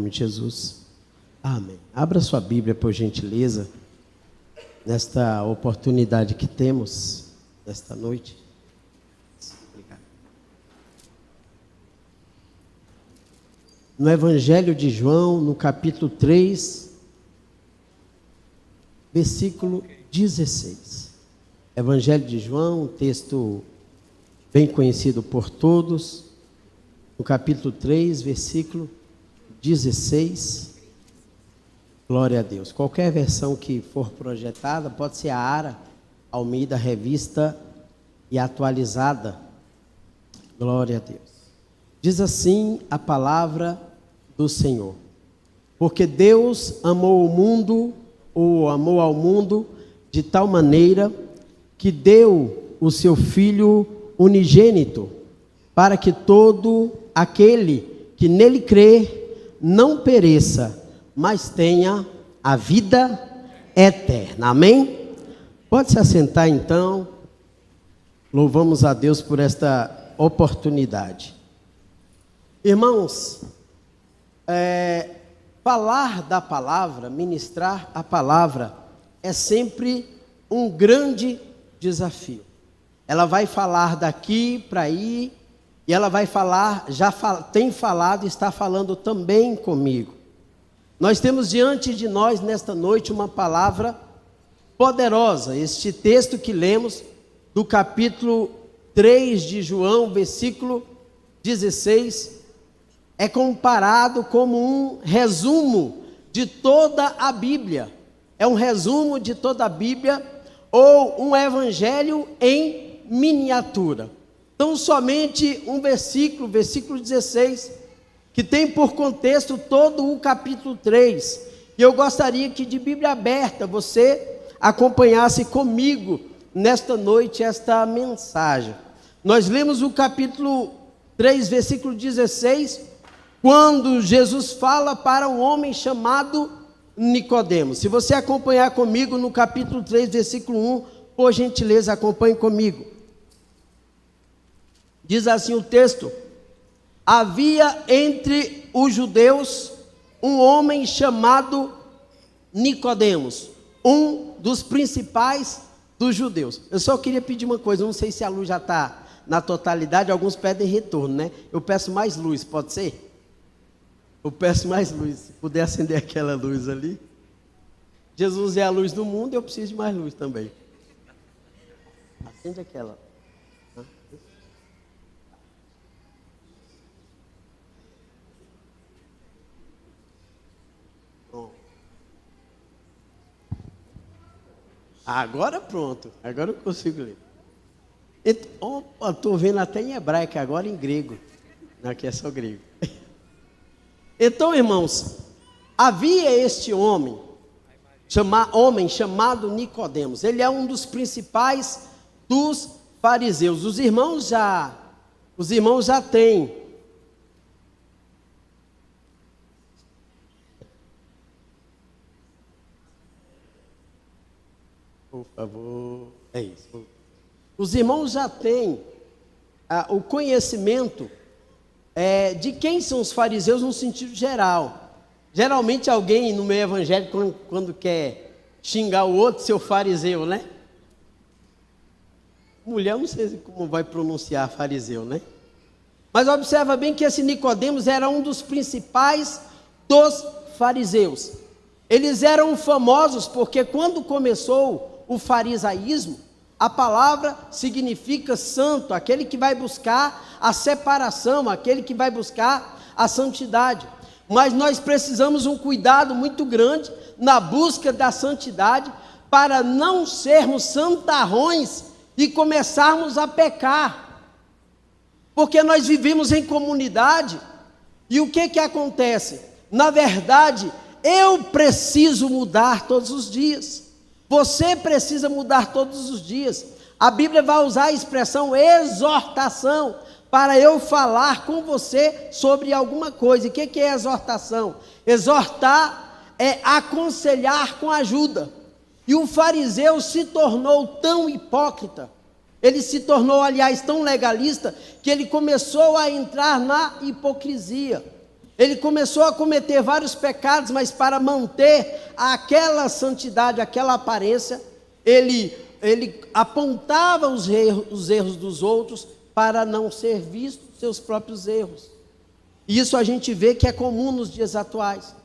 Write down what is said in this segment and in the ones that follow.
nome de Jesus. Amém. Abra sua Bíblia, por gentileza, nesta oportunidade que temos, nesta noite. Obrigado. No Evangelho de João, no capítulo 3, versículo 16. Evangelho de João, um texto bem conhecido por todos, no capítulo 3, versículo 16. Glória a Deus. Qualquer versão que for projetada, pode ser a ARA, Almeida, Revista e Atualizada. Glória a Deus. Diz assim a palavra do Senhor: porque Deus amou ao mundo de tal maneira que deu o seu Filho unigênito, para que todo aquele que nele crê não pereça, mas tenha a vida eterna. Amém? Pode se assentar então. Louvamos a Deus por esta oportunidade. Irmãos, falar da palavra, ministrar a palavra, é sempre um grande desafio. Ela vai falar daqui para aí, e ela vai falar, tem falado e está falando também comigo. Nós temos diante de nós nesta noite uma palavra poderosa. Este texto que lemos do capítulo 3 de João, versículo 16, é comparado como um resumo de toda a Bíblia. É um resumo de toda a Bíblia, ou um evangelho em miniatura. Então, somente um versículo 16, que tem por contexto todo o capítulo 3. E eu gostaria que, de Bíblia aberta, você acompanhasse comigo nesta noite esta mensagem. Nós lemos o capítulo 3, versículo 16, quando Jesus fala para um homem chamado Nicodemos. Se você acompanhar comigo no capítulo 3, versículo 1, por gentileza, acompanhe comigo. Diz assim o texto: havia entre os judeus um homem chamado Nicodemos, um dos principais dos judeus. Eu só queria pedir uma coisa, não sei se a luz já está na totalidade, alguns pedem retorno, né? Eu peço mais luz, pode ser? Eu peço mais luz, se puder acender aquela luz ali. Jesus é a luz do mundo, eu preciso de mais luz também. Acende aquela. Agora pronto, agora eu consigo ler. Estou vendo até em hebraico, agora em grego. Não, aqui é só grego. Então, irmãos, havia este homem chamado Nicodemos. Ele é um dos principais dos fariseus. Os irmãos já têm. Por favor, é isso. Os irmãos já têm o conhecimento de quem são os fariseus no sentido geral. Geralmente alguém no meio evangélico, quando quer xingar o outro, seu fariseu, né? Mulher, não sei como vai pronunciar fariseu, né? Mas observa bem que esse Nicodemos era um dos principais dos fariseus. Eles eram famosos porque quando começou o farisaísmo, a palavra significa santo, aquele que vai buscar a separação, aquele que vai buscar a santidade. Mas nós precisamos um cuidado muito grande na busca da santidade, para não sermos santarrões e começarmos a pecar. Porque nós vivemos em comunidade, e o que acontece? Na verdade, eu preciso mudar todos os dias. Você precisa mudar todos os dias. A Bíblia vai usar a expressão exortação para eu falar com você sobre alguma coisa. E o que é exortação? Exortar é aconselhar com ajuda. E o fariseu se tornou tão hipócrita, ele se tornou, aliás, tão legalista, que ele começou a entrar na hipocrisia. Ele começou a cometer vários pecados, mas para manter aquela santidade, aquela aparência, ele apontava os erros dos outros para não ser visto seus próprios erros. E isso a gente vê que é comum nos dias atuais.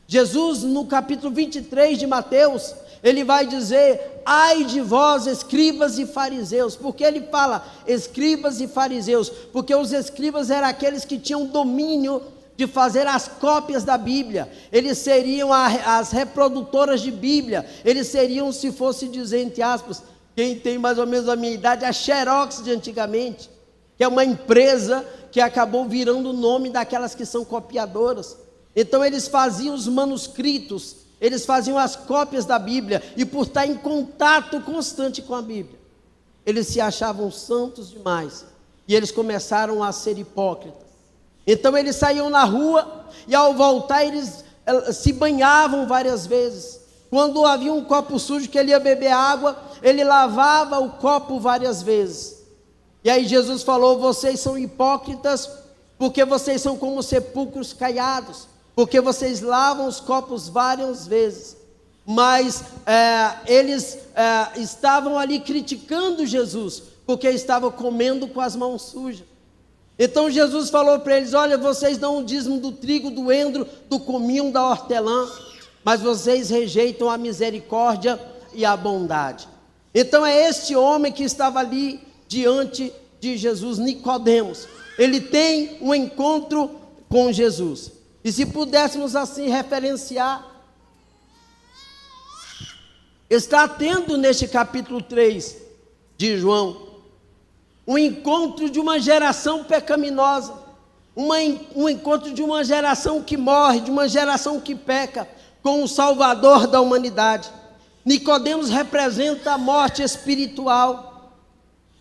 Jesus, no capítulo 23 de Mateus, ele vai dizer: ai de vós, escribas e fariseus. Por que ele fala escribas e fariseus? Porque os escribas eram aqueles que tinham domínio de fazer as cópias da Bíblia. Eles seriam as reprodutoras de Bíblia. Eles seriam, se fosse dizer entre aspas, quem tem mais ou menos a minha idade, a Xerox de antigamente, que é uma empresa que acabou virando o nome daquelas que são copiadoras. Então eles faziam os manuscritos, eles faziam as cópias da Bíblia, e por estar em contato constante com a Bíblia, eles se achavam santos demais, e eles começaram a ser hipócritas. Então eles saíam na rua, e ao voltar eles se banhavam várias vezes. Quando havia um copo sujo que ele ia beber água, ele lavava o copo várias vezes. E aí Jesus falou: vocês são hipócritas, porque vocês são como sepulcros caiados, porque vocês lavam os copos várias vezes. Mas eles estavam ali criticando Jesus, porque estavam comendo com as mãos sujas. Então Jesus falou para eles: olha, vocês dão o dízimo do trigo, do endro, do cominho, da hortelã, mas vocês rejeitam a misericórdia e a bondade. Então é este homem que estava ali diante de Jesus, Nicodemos. Ele tem um encontro com Jesus. E se pudéssemos assim referenciar, está tendo neste capítulo 3 de João um encontro de uma geração pecaminosa, um encontro de uma geração que morre, de uma geração que peca, com o Salvador da humanidade. Nicodemos representa a morte espiritual.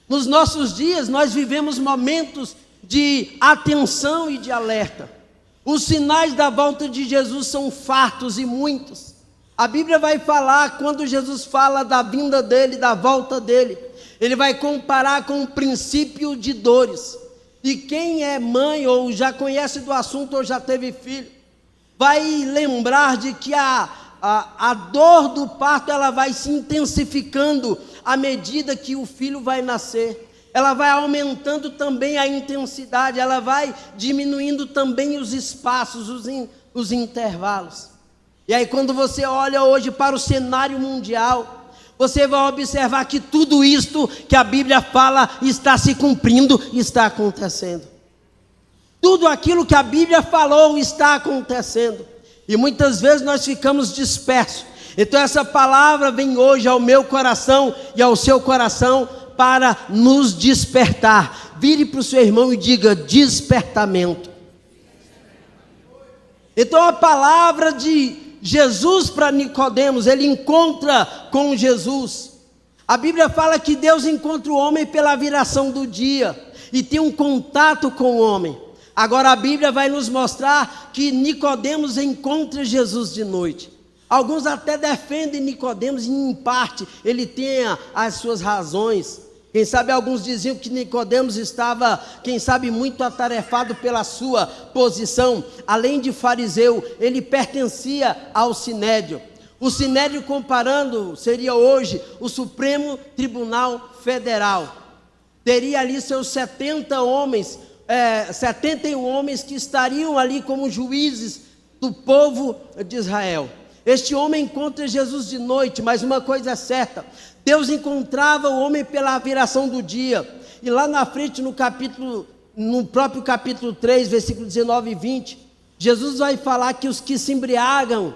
Nos nossos dias nós vivemos momentos de atenção e de alerta. Os sinais da volta de Jesus são fartos e muitos. A Bíblia vai falar, quando Jesus fala da vinda dele, da volta dele, ele vai comparar com o princípio de dores. E quem é mãe ou já conhece do assunto ou já teve filho, vai lembrar de que a dor do parto, ela vai se intensificando à medida que o filho vai nascer. Ela vai aumentando também a intensidade, ela vai diminuindo também os espaços, os intervalos. E aí quando você olha hoje para o cenário mundial, você vai observar que tudo isto que a Bíblia fala está se cumprindo, está acontecendo. Tudo aquilo que a Bíblia falou está acontecendo. E muitas vezes nós ficamos dispersos. Então essa palavra vem hoje ao meu coração e ao seu coração para nos despertar. Vire para o seu irmão e diga: despertamento. Então a palavra de Jesus para Nicodemos, ele encontra com Jesus. A Bíblia fala que Deus encontra o homem pela viração do dia e tem um contato com o homem. Agora a Bíblia vai nos mostrar que Nicodemos encontra Jesus de noite. Alguns até defendem Nicodemos, e em parte ele tem as suas razões. Quem sabe alguns diziam que Nicodemos estava, quem sabe, muito atarefado pela sua posição. Além de fariseu, ele pertencia ao Sinédrio. O Sinédrio, comparando, seria hoje o Supremo Tribunal Federal. Teria ali seus 71 homens que estariam ali como juízes do povo de Israel. Este homem encontra Jesus de noite, mas uma coisa é certa: Deus encontrava o homem pela viração do dia. E lá na frente, no próprio capítulo 3, versículo 19 e 20, Jesus vai falar que os que se embriagam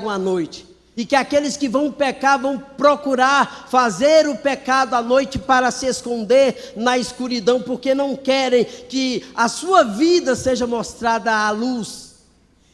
à noite. E que aqueles que vão pecar vão procurar fazer o pecado à noite para se esconder na escuridão, porque não querem que a sua vida seja mostrada à luz.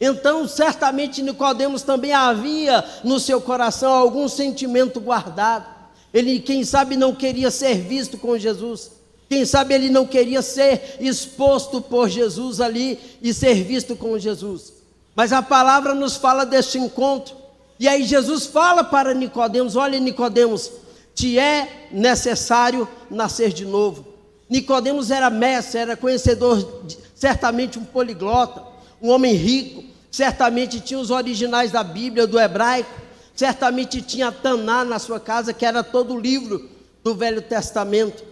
Então certamente Nicodemos também havia no seu coração algum sentimento guardado. Ele, quem sabe, não queria ser visto com Jesus. Quem sabe ele não queria ser exposto por Jesus ali e ser visto com Jesus. Mas a palavra nos fala deste encontro. E aí Jesus fala para Nicodemos: olha, Nicodemos, te é necessário nascer de novo. Nicodemos era mestre, era conhecedor, certamente um poliglota, um homem rico, certamente tinha os originais da Bíblia, do hebraico, certamente tinha Taná na sua casa, que era todo o livro do Velho Testamento.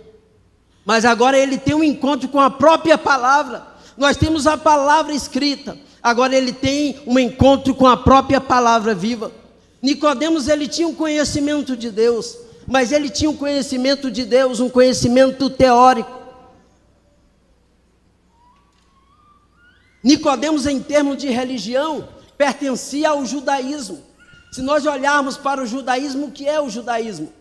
Mas agora ele tem um encontro com a própria palavra. Nós temos a palavra escrita, agora ele tem um encontro com a própria palavra viva. Nicodemos, ele tinha um conhecimento de Deus, mas ele tinha um conhecimento de Deus, um conhecimento teórico. Nicodemos, em termos de religião, pertencia ao judaísmo. Se nós olharmos para o judaísmo, o que é o judaísmo?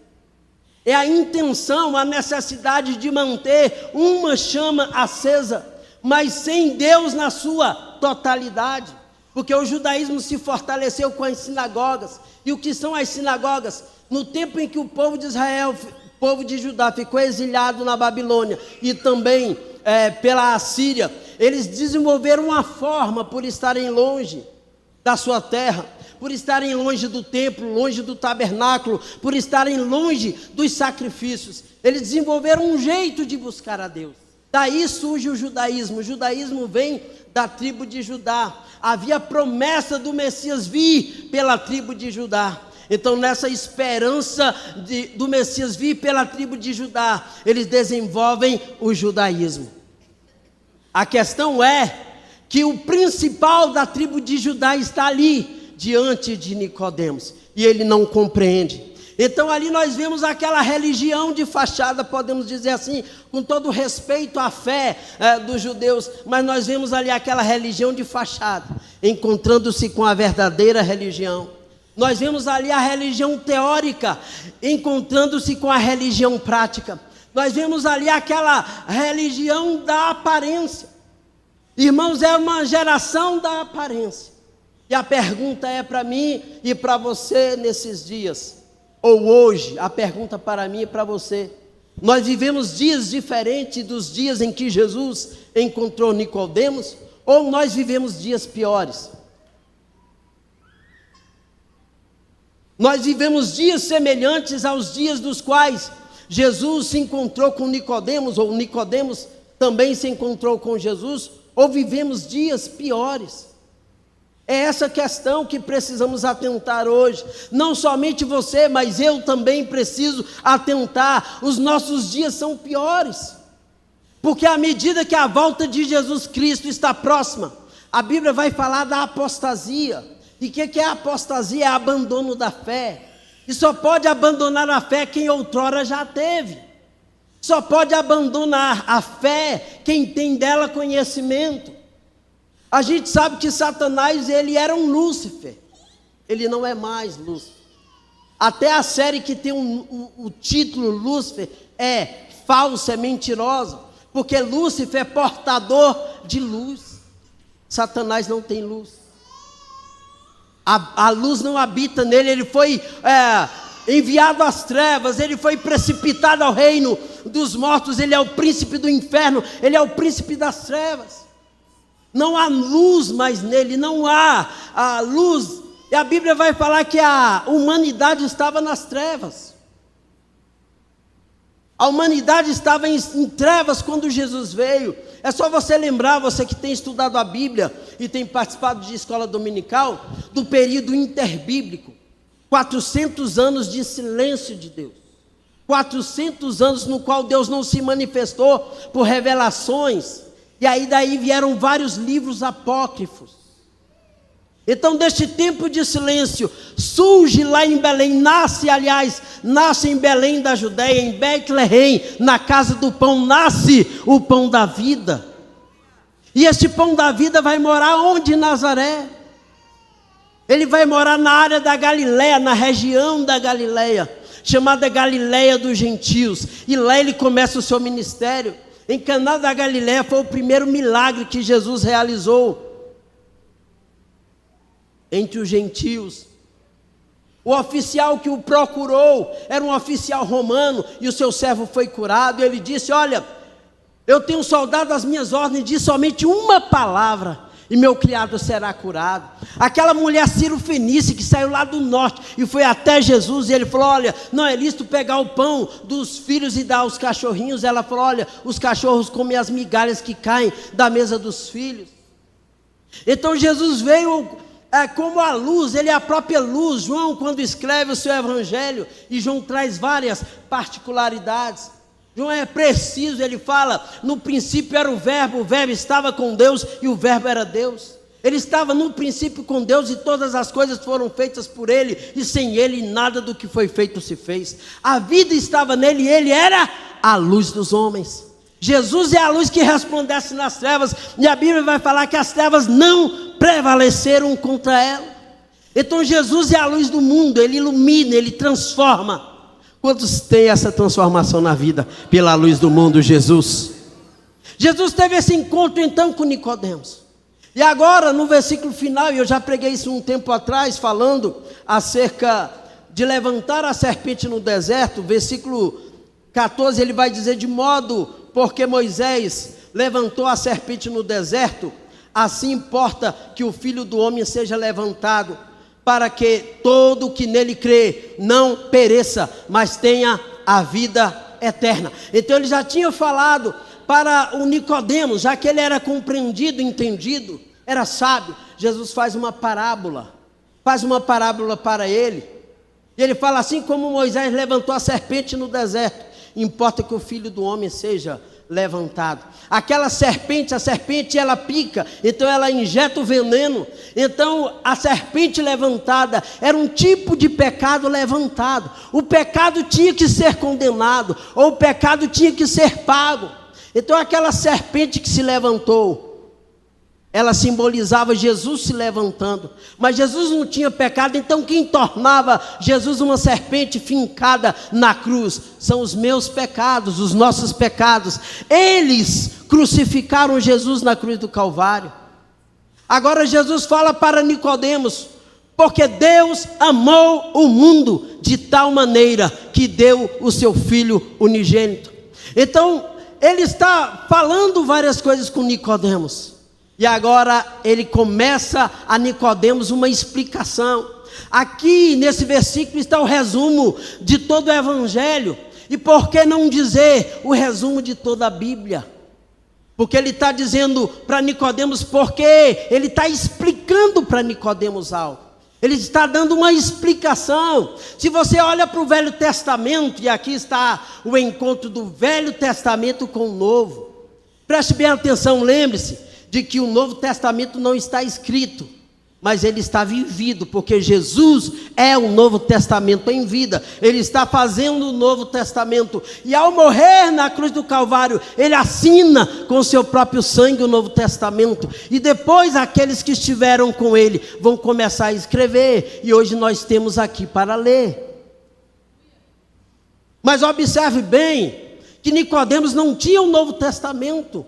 É a intenção, a necessidade de manter uma chama acesa, mas sem Deus na sua totalidade. Porque o judaísmo se fortaleceu com as sinagogas. E o que são as sinagogas? No tempo em que o povo de Israel, o povo de Judá ficou exilado na Babilônia e também pela Assíria, eles desenvolveram uma forma, por estarem longe da sua terra, por estarem longe do templo, longe do tabernáculo, por estarem longe dos sacrifícios, eles desenvolveram um jeito de buscar a Deus. Daí surge o judaísmo. O judaísmo vem da tribo de Judá. Havia promessa do Messias vir pela tribo de Judá. Então, nessa esperança do Messias vir pela tribo de Judá, eles desenvolvem o judaísmo. A questão é que o principal da tribo de Judá está ali, diante de Nicodemos, e ele não compreende. Então ali nós vemos aquela religião de fachada, podemos dizer assim, com todo respeito à fé dos judeus, mas nós vemos ali aquela religião de fachada, encontrando-se com a verdadeira religião. Nós vemos ali a religião teórica, encontrando-se com a religião prática. Nós vemos ali aquela religião da aparência. Irmãos, é uma geração da aparência. E a pergunta é para mim e para você nesses dias, ou hoje, a pergunta para mim e para você: nós vivemos dias diferentes dos dias em que Jesus encontrou Nicodemos, ou nós vivemos dias piores? Nós vivemos dias semelhantes aos dias dos quais Jesus se encontrou com Nicodemos, ou Nicodemos também se encontrou com Jesus, ou vivemos dias piores? É essa questão que precisamos atentar hoje. Não somente você, mas eu também preciso atentar. Os nossos dias são piores, porque à medida que a volta de Jesus Cristo está próxima, a Bíblia vai falar da apostasia. E o que é a apostasia? É abandono da fé. E só pode abandonar a fé quem outrora já teve. Só pode abandonar a fé quem tem dela conhecimento. A gente sabe que Satanás, ele era um Lúcifer. Ele não é mais Lúcifer. Até a série que tem o título Lúcifer é falsa, é mentirosa, porque Lúcifer é portador de luz. Satanás não tem luz. A luz não habita nele. Ele foi enviado às trevas, ele foi precipitado ao reino dos mortos. Ele é o príncipe do inferno, ele é o príncipe das trevas. Não há luz mais nele, não há a luz. E a Bíblia vai falar que a humanidade estava nas trevas. A humanidade estava em trevas quando Jesus veio. É só você lembrar, você que tem estudado a Bíblia e tem participado de escola dominical, do período interbíblico. 400 anos de silêncio de Deus. 400 anos no qual Deus não se manifestou por revelações. E aí daí vieram vários livros apócrifos. Então, deste tempo de silêncio, surge lá em Belém, nasce em Belém da Judéia, em Betleém, na casa do pão, nasce o pão da vida. E este pão da vida vai morar onde? Em Nazaré. Ele vai morar na área da Galileia, na região da Galileia, chamada Galileia dos Gentios. E lá ele começa o seu ministério. Em Caná da Galileia foi o primeiro milagre que Jesus realizou entre os gentios. O oficial que o procurou era um oficial romano, e o seu servo foi curado. E ele disse: olha, eu tenho um soldado às minhas ordens, diz somente uma palavra e meu criado será curado. Aquela mulher Ciro-fenícia que saiu lá do norte e foi até Jesus, e ele falou: olha, não é lícito pegar o pão dos filhos e dar aos cachorrinhos. Ela falou: olha, os cachorros comem as migalhas que caem da mesa dos filhos. Então Jesus veio como a luz, ele é a própria luz. João, quando escreve o seu evangelho, e João traz várias particularidades, João é preciso, ele fala, no princípio era o verbo estava com Deus e o verbo era Deus. Ele estava no princípio com Deus e todas as coisas foram feitas por ele, e sem ele nada do que foi feito se fez. A vida estava nele e ele era a luz dos homens. Jesus é a luz que resplandece nas trevas, e a Bíblia vai falar que as trevas não prevaleceram contra ela. Então Jesus é a luz do mundo, ele ilumina, ele transforma. Quantos têm essa transformação na vida pela luz do mundo? Jesus teve esse encontro então com Nicodemos. E agora no versículo final, e eu já preguei isso um tempo atrás, falando acerca de levantar a serpente no deserto, versículo 14, ele vai dizer: de modo porque Moisés levantou a serpente no deserto, assim importa que o Filho do Homem seja levantado, para que todo que nele crê não pereça, mas tenha a vida eterna. Então ele já tinha falado para o Nicodemos, já que ele era compreendido, entendido, era sábio. Jesus faz uma parábola para ele, e ele fala: assim como Moisés levantou a serpente no deserto, importa que o Filho do Homem seja levantado. Aquela serpente, a serpente ela pica, então ela injeta o veneno. Então a serpente levantada era um tipo de pecado levantado. O pecado tinha que ser condenado, ou o pecado tinha que ser pago. Então aquela serpente que se levantou, ela simbolizava Jesus se levantando, mas Jesus não tinha pecado. Então quem tornava Jesus uma serpente fincada na cruz? São os meus pecados, os nossos pecados. Eles crucificaram Jesus na cruz do Calvário. Agora Jesus fala para Nicodemos: porque Deus amou o mundo de tal maneira que deu o seu Filho unigênito. Então ele está falando várias coisas com Nicodemos. E agora ele começa a Nicodemos uma explicação. Aqui nesse versículo está o resumo de todo o evangelho. E por que não dizer o resumo de toda a Bíblia? Porque ele está dizendo para Nicodemos, porque ele está explicando para Nicodemos algo. Ele está dando uma explicação. Se você olha para o Velho Testamento, e aqui está o encontro do Velho Testamento com o Novo. Preste bem atenção, lembre-se de que o Novo Testamento não está escrito, mas ele está vivido, porque Jesus é o Novo Testamento em vida. Ele está fazendo o Novo Testamento, e ao morrer na cruz do Calvário, ele assina com seu próprio sangue o Novo Testamento, e depois aqueles que estiveram com ele vão começar a escrever, e hoje nós temos aqui para ler. Mas observe bem, que Nicodemos não tinha o Novo Testamento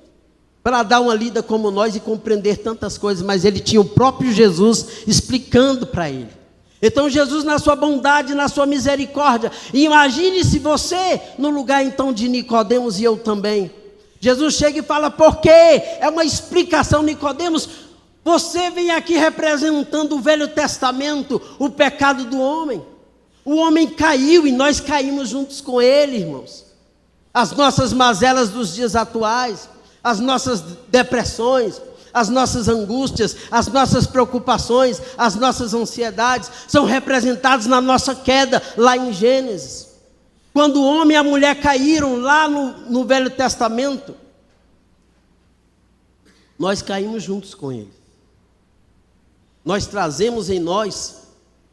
para dar uma lida como nós e compreender tantas coisas, mas ele tinha o próprio Jesus explicando para ele. Então Jesus, na sua bondade, na sua misericórdia, imagine se você no lugar então de Nicodemos, e eu também. Jesus chega e fala: porque é uma explicação. Nicodemos, você vem aqui representando o Velho Testamento, o pecado do homem. O homem caiu e nós caímos juntos com ele, irmãos. As nossas mazelas dos dias atuais, as nossas depressões, as nossas angústias, as nossas preocupações, as nossas ansiedades, são representadas na nossa queda, lá em Gênesis. Quando o homem e a mulher caíram lá no Velho Testamento, nós caímos juntos com eles. Nós trazemos em nós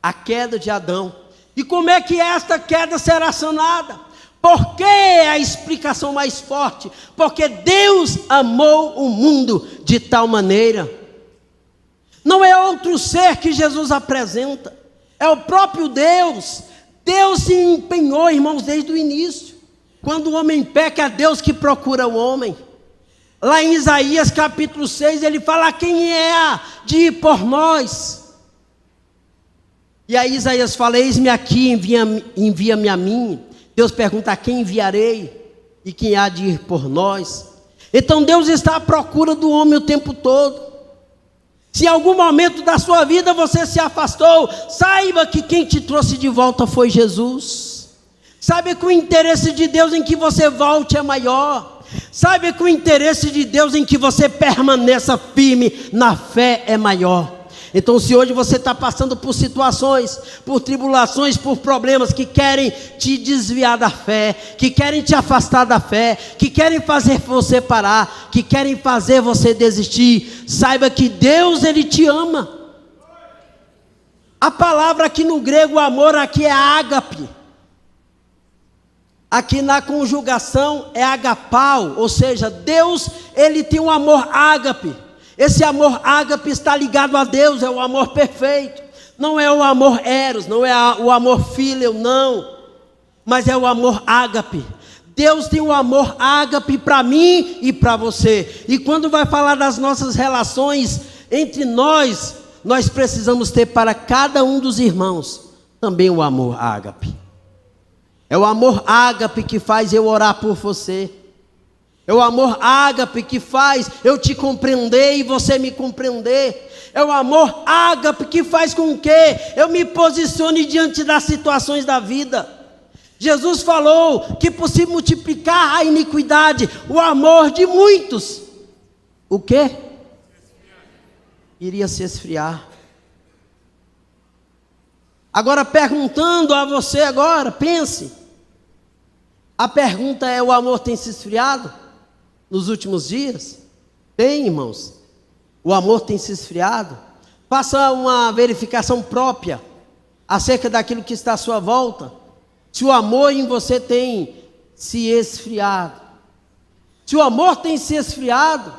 a queda de Adão. E como é que esta queda será sanada? Por que a explicação mais forte? Porque Deus amou o mundo de tal maneira. Não é outro ser que Jesus apresenta, é o próprio Deus. Deus se empenhou, irmãos, desde o início. Quando o homem peca, é Deus que procura o homem. Lá em Isaías capítulo 6, ele fala: quem é de ir por nós? E aí Isaías fala: eis-me aqui, envia-me a mim. Deus pergunta: a quem enviarei? E quem há de ir por nós? Então Deus está à procura do homem o tempo todo. Se em algum momento da sua vida você se afastou, saiba que quem te trouxe de volta foi Jesus. Saiba que o interesse de Deus em que você volte é maior. Saiba que o interesse de Deus em que você permaneça firme na fé é maior. Então, se hoje você está passando por situações, por tribulações, por problemas que querem te desviar da fé, que querem te afastar da fé, que querem fazer você parar, que querem fazer você desistir, saiba que Deus, Ele te ama. A palavra aqui no grego, amor, aqui é ágape. Aqui na conjugação é agapau, ou seja, Deus, Ele tem um amor ágape. Esse amor ágape está ligado a Deus, é o amor perfeito. Não é o amor eros, não é o amor filial, não. Mas é o amor ágape. Deus tem um amor ágape para mim e para você. E quando vai falar das nossas relações entre nós, nós precisamos ter para cada um dos irmãos também o amor ágape. É o amor ágape que faz eu orar por você. É o amor ágape que faz eu te compreender e você me compreender. É o amor ágape que faz com que eu me posicione diante das situações da vida. Jesus falou que por se multiplicar a iniquidade, o amor de muitos, o quê? Iria se esfriar. Agora perguntando a você agora, pense. A pergunta é: o amor tem se esfriado nos últimos dias? Tem, irmãos. O amor tem se esfriado. Faça uma verificação própria acerca daquilo que está à sua volta. Se o amor em você tem se esfriado. Se o amor tem se esfriado,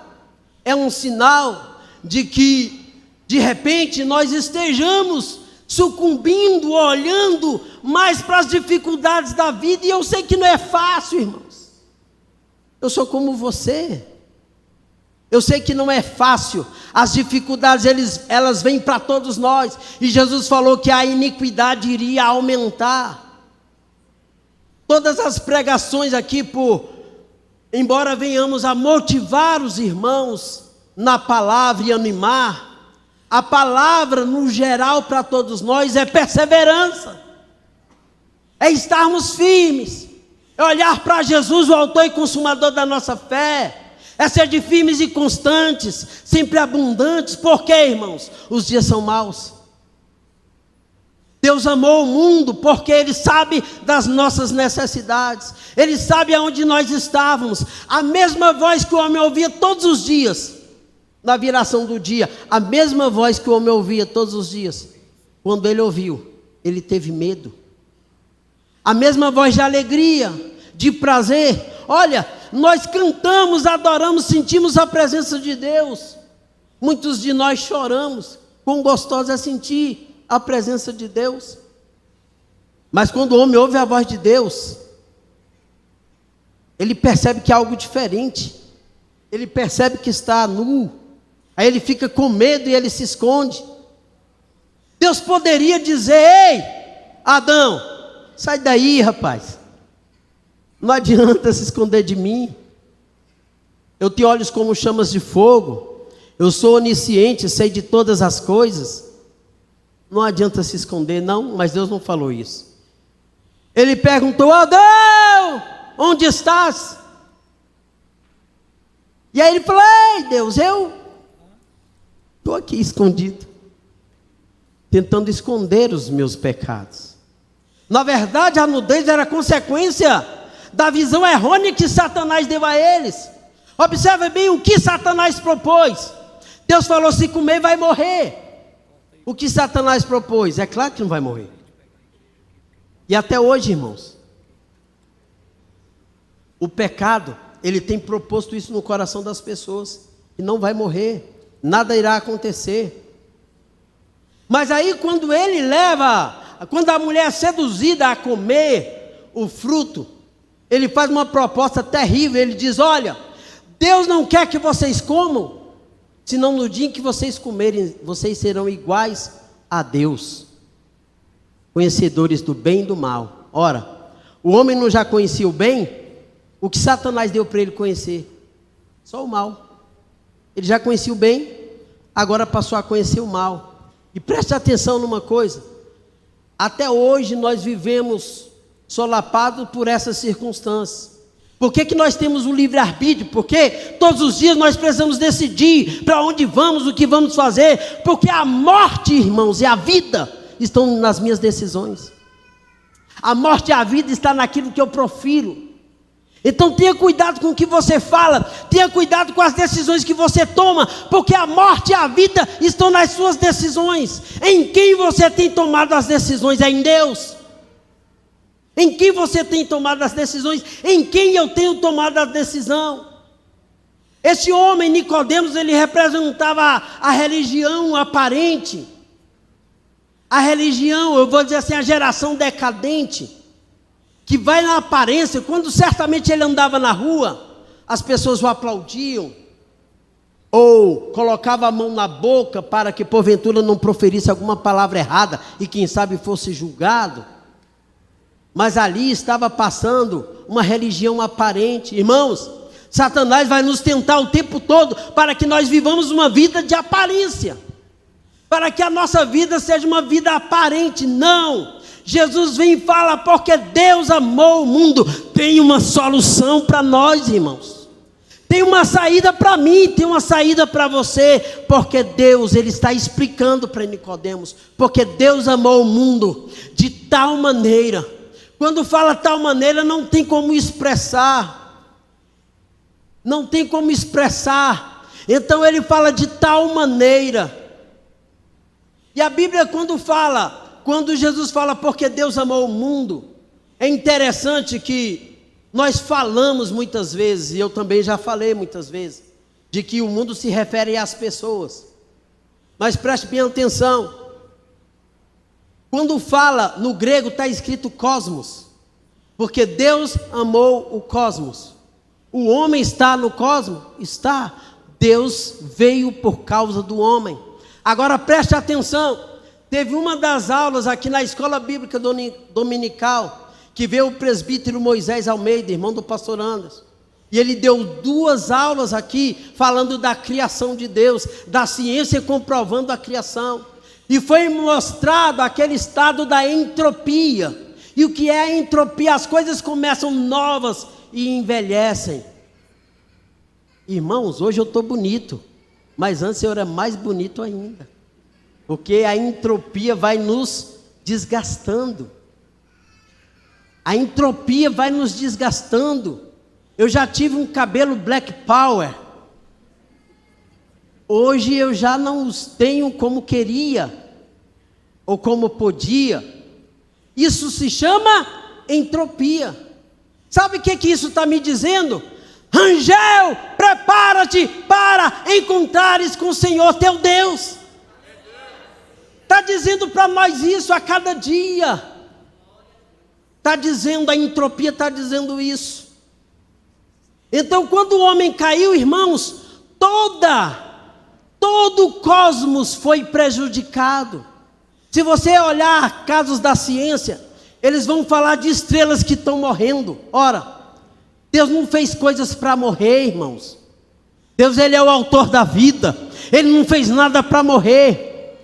é um sinal de que, de repente, nós estejamos sucumbindo, olhando mais para as dificuldades da vida. E eu sei que não é fácil, irmãos. Eu sou como você. Eu sei que não é fácil. As dificuldades, elas vêm para todos nós. E Jesus falou que a iniquidade iria aumentar. Todas as pregações aqui, embora venhamos a motivar os irmãos na palavra e animar, a palavra no geral para todos nós é perseverança. É estarmos firmes. É olhar para Jesus, o autor e consumador da nossa fé. É ser de firmes e constantes, sempre abundantes. Por quê, irmãos? Os dias são maus. Deus amou o mundo porque Ele sabe das nossas necessidades. Ele sabe aonde nós estávamos. A mesma voz que o homem ouvia todos os dias, na viração do dia, a mesma voz que o homem ouvia todos os dias, quando ele ouviu, ele teve medo. A mesma voz de alegria, de prazer. Olha, nós cantamos, adoramos, sentimos a presença de Deus. Muitos de nós choramos. Quão gostoso é sentir a presença de Deus. Mas quando o homem ouve a voz de Deus, ele percebe que é algo diferente. Ele percebe que está nu. Aí ele fica com medo e ele se esconde. Deus poderia dizer: ei, Adão, sai daí, rapaz. Não adianta se esconder de mim. Eu tenho olhos como chamas de fogo. Eu sou onisciente, sei de todas as coisas. Não adianta se esconder, não, mas Deus não falou isso. Ele perguntou: Adão, onde estás? E aí ele falou: ei, Deus, eu estou aqui escondido, tentando esconder os meus pecados. Na verdade, a nudez era consequência da visão errônea que Satanás deu a eles. Observe bem o que Satanás propôs. Deus falou: se comer vai morrer. O que Satanás propôs? É claro que não vai morrer. E até hoje, irmãos, o pecado, ele tem proposto isso no coração das pessoas, que não vai morrer, nada irá acontecer. Mas aí quando a mulher é seduzida a comer o fruto, ele faz uma proposta terrível. Ele diz: olha, Deus não quer que vocês comam, senão no dia em que vocês comerem, vocês serão iguais a Deus, conhecedores do bem e do mal. Ora, o homem não já conhecia o bem? O que Satanás deu para ele conhecer? Só o mal. Ele já conhecia o bem, agora passou a conhecer o mal. E preste atenção numa coisa: até hoje nós vivemos solapados por essas circunstâncias, Por que nós temos o livre-arbítrio? Porque todos os dias nós precisamos decidir para onde vamos, o que vamos fazer. Porque a morte, irmãos, e a vida estão nas minhas decisões. A morte e a vida está naquilo que eu profiro. Então tenha cuidado com o que você fala, tenha cuidado com as decisões que você toma, porque a morte e a vida estão nas suas decisões. Em quem você tem tomado as decisões? É em Deus. Em quem você tem tomado as decisões? Em quem eu tenho tomado a decisão? Esse homem, Nicodemos, ele representava a religião aparente. A religião, eu vou dizer assim, a geração decadente, que vai na aparência. Quando certamente ele andava na rua, as pessoas o aplaudiam, ou colocava a mão na boca para que porventura não proferisse alguma palavra errada, e quem sabe fosse julgado. Mas ali estava passando uma religião aparente. Irmãos, Satanás vai nos tentar o tempo todo para que nós vivamos uma vida de aparência, para que a nossa vida seja uma vida aparente. Não, Jesus vem e fala, porque Deus amou o mundo. Tem uma solução para nós, irmãos. Tem uma saída para mim, tem uma saída para você, porque Deus, ele está explicando para Nicodemos, porque Deus amou o mundo de tal maneira. Quando fala tal maneira, não tem como expressar. Não tem como expressar. Então ele fala de tal maneira. E a Bíblia quando Jesus fala porque Deus amou o mundo, é interessante que nós falamos muitas vezes, e eu também já falei muitas vezes, de que o mundo se refere às pessoas. Mas preste bem atenção. Quando fala, no grego está escrito cosmos, porque Deus amou o cosmos. O homem está no cosmos? Está. Deus veio por causa do homem. Agora preste atenção, teve uma das aulas aqui na Escola Bíblica Dominical, que veio o presbítero Moisés Almeida, irmão do pastor Anderson. E ele deu 2 aulas aqui, falando da criação de Deus, da ciência comprovando a criação. E foi mostrado aquele estado da entropia. E o que é a entropia? As coisas começam novas e envelhecem. Irmãos, hoje eu estou bonito, mas antes eu era mais bonito ainda. Porque a entropia vai nos desgastando. A entropia vai nos desgastando. Eu já tive um cabelo black power. Hoje eu já não os tenho como queria, ou como podia. Isso se chama entropia. Sabe o que isso está me dizendo? Rangel, prepara-te para encontrares com o Senhor teu Deus. Está dizendo para nós isso a cada dia. Está dizendo, a entropia está dizendo isso. Então quando o homem caiu, irmãos, todo o cosmos foi prejudicado. Se você olhar casos da ciência, eles vão falar de estrelas que estão morrendo. Ora, Deus não fez coisas para morrer, irmãos. Deus, ele é o autor da vida. Ele não fez nada para morrer.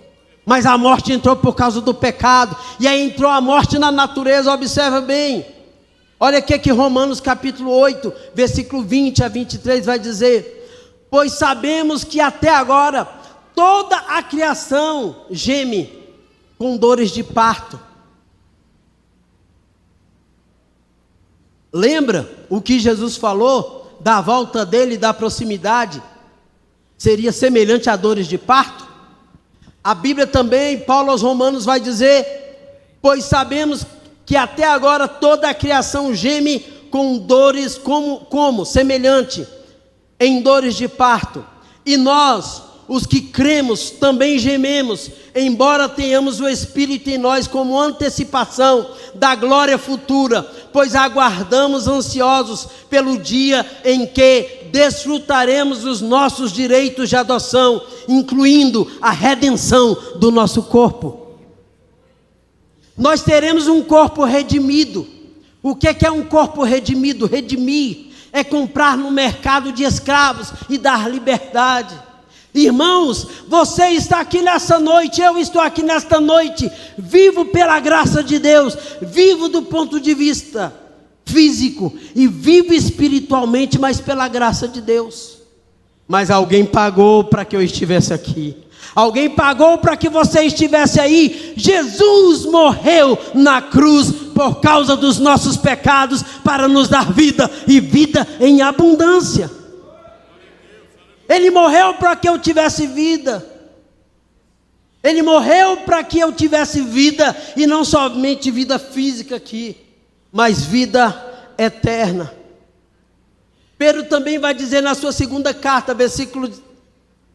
Mas a morte entrou por causa do pecado. E aí entrou a morte na natureza. Observa bem. Olha o que Romanos capítulo 8, versículo 20 a 23 vai dizer. Pois sabemos que até agora toda a criação geme com dores de parto. Lembra o que Jesus falou da volta dele, da proximidade? Seria semelhante a dores de parto? A Bíblia também, Paulo aos Romanos vai dizer, pois sabemos que até agora toda a criação geme com dores como semelhante em dores de parto. E nós, os que cremos, também gememos, embora tenhamos o Espírito em nós como antecipação da glória futura, pois aguardamos ansiosos pelo dia em que desfrutaremos dos nossos direitos de adoção, incluindo a redenção do nosso corpo. Nós teremos um corpo redimido. O que é um corpo redimido? Redimir é comprar no mercado de escravos e dar liberdade. Irmãos, você está aqui nessa noite, eu estou aqui nesta noite, vivo pela graça de Deus, vivo do ponto de vista físico e vivo espiritualmente, mas pela graça de Deus. Mas alguém pagou para que eu estivesse aqui. Alguém pagou para que você estivesse aí. Jesus morreu na cruz por causa dos nossos pecados, para nos dar vida e vida em abundância. Ele morreu para que eu tivesse vida. Ele morreu para que eu tivesse vida, e não somente vida física aqui, mas vida eterna. Pedro também vai dizer na sua segunda carta,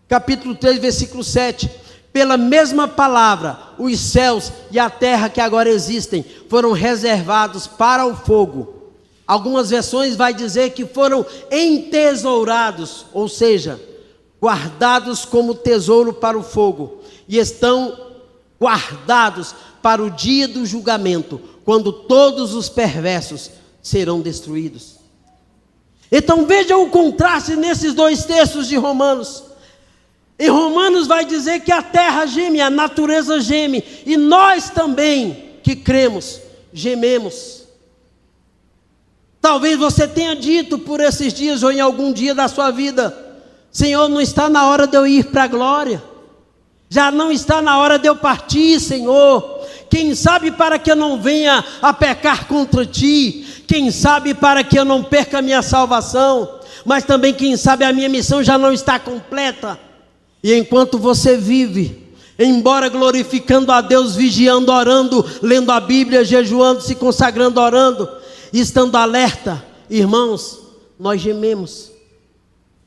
capítulo 3, versículo 7, pela mesma palavra, os céus e a terra que agora existem, foram reservados para o fogo. Algumas versões vai dizer que foram entesourados, ou seja, guardados como tesouro para o fogo, e estão guardados para o dia do julgamento, quando todos os perversos serão destruídos. Então veja o contraste nesses dois textos de Romanos. Em Romanos vai dizer que a terra geme, a natureza geme, e nós também que cremos, gememos. Talvez você tenha dito por esses dias ou em algum dia da sua vida: Senhor, não está na hora de eu ir para a glória, já não está na hora de eu partir, Senhor. Quem sabe para que eu não venha a pecar contra Ti, quem sabe para que eu não perca a minha salvação, mas também quem sabe a minha missão já não está completa. E enquanto você vive, embora glorificando a Deus, vigiando, orando, lendo a Bíblia, jejuando, se consagrando, orando, estando alerta, irmãos, nós gememos.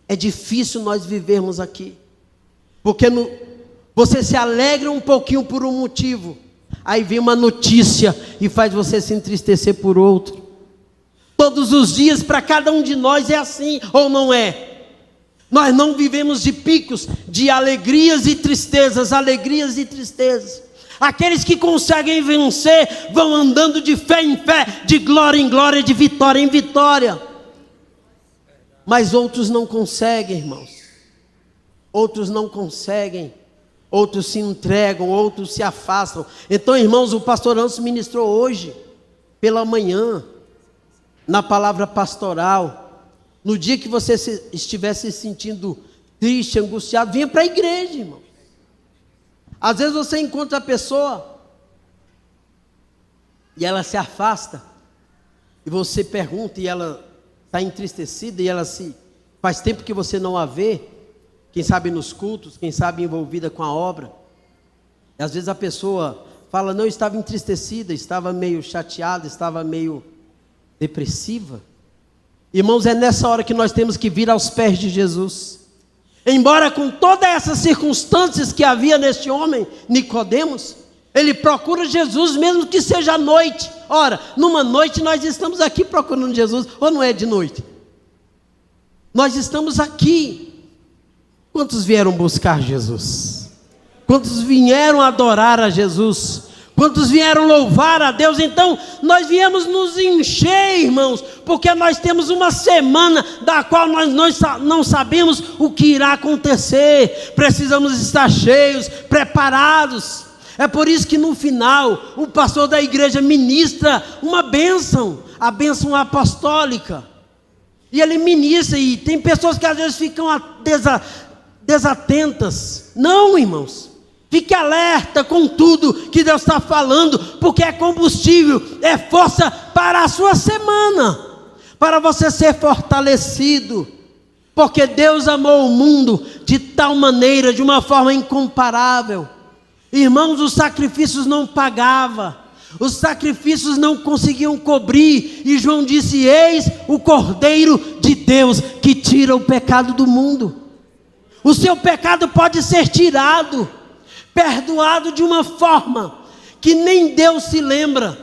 É difícil nós vivermos aqui, porque você se alegra um pouquinho por um motivo, aí vem uma notícia e faz você se entristecer por outro. Todos os dias para cada um de nós é assim, ou não é? Nós não vivemos de picos, de alegrias e tristezas, alegrias e tristezas. Aqueles que conseguem vencer vão andando de fé em fé, de glória em glória, de vitória em vitória. Mas outros não conseguem, irmãos. Outros não conseguem. Outros se entregam, outros se afastam. Então, irmãos, o pastor Anderson ministrou hoje, pela manhã, na palavra pastoral. No dia que você estiver se sentindo triste, angustiado, venha para a igreja, irmão. Às vezes você encontra a pessoa e ela se afasta, e você pergunta e ela está entristecida, e ela faz tempo que você não a vê, quem sabe nos cultos, quem sabe envolvida com a obra. E às vezes a pessoa fala: não, estava entristecida, estava meio chateada, estava meio depressiva. Irmãos, é nessa hora que nós temos que vir aos pés de Jesus. Embora com todas essas circunstâncias que havia neste homem, Nicodemos, ele procura Jesus, mesmo que seja à noite. Ora, numa noite nós estamos aqui procurando Jesus, ou não é de noite? Nós estamos aqui. Quantos vieram buscar Jesus? Quantos vieram adorar a Jesus? Quantos vieram louvar a Deus? Então nós viemos nos encher, irmãos, porque nós temos uma semana da qual nós não sabemos o que irá acontecer. Precisamos estar cheios, preparados. É por isso que no final o pastor da igreja ministra uma bênção, a bênção apostólica. E ele ministra, e tem pessoas que às vezes ficam desatentas. Não, irmãos. Fique alerta com tudo que Deus está falando, porque é combustível, é força para a sua semana, para você ser fortalecido, porque Deus amou o mundo de tal maneira, de uma forma incomparável. Irmãos, os sacrifícios não pagavam, os sacrifícios não conseguiam cobrir, e João disse: eis o Cordeiro de Deus que tira o pecado do mundo. O seu pecado pode ser tirado, perdoado de uma forma que nem Deus se lembra.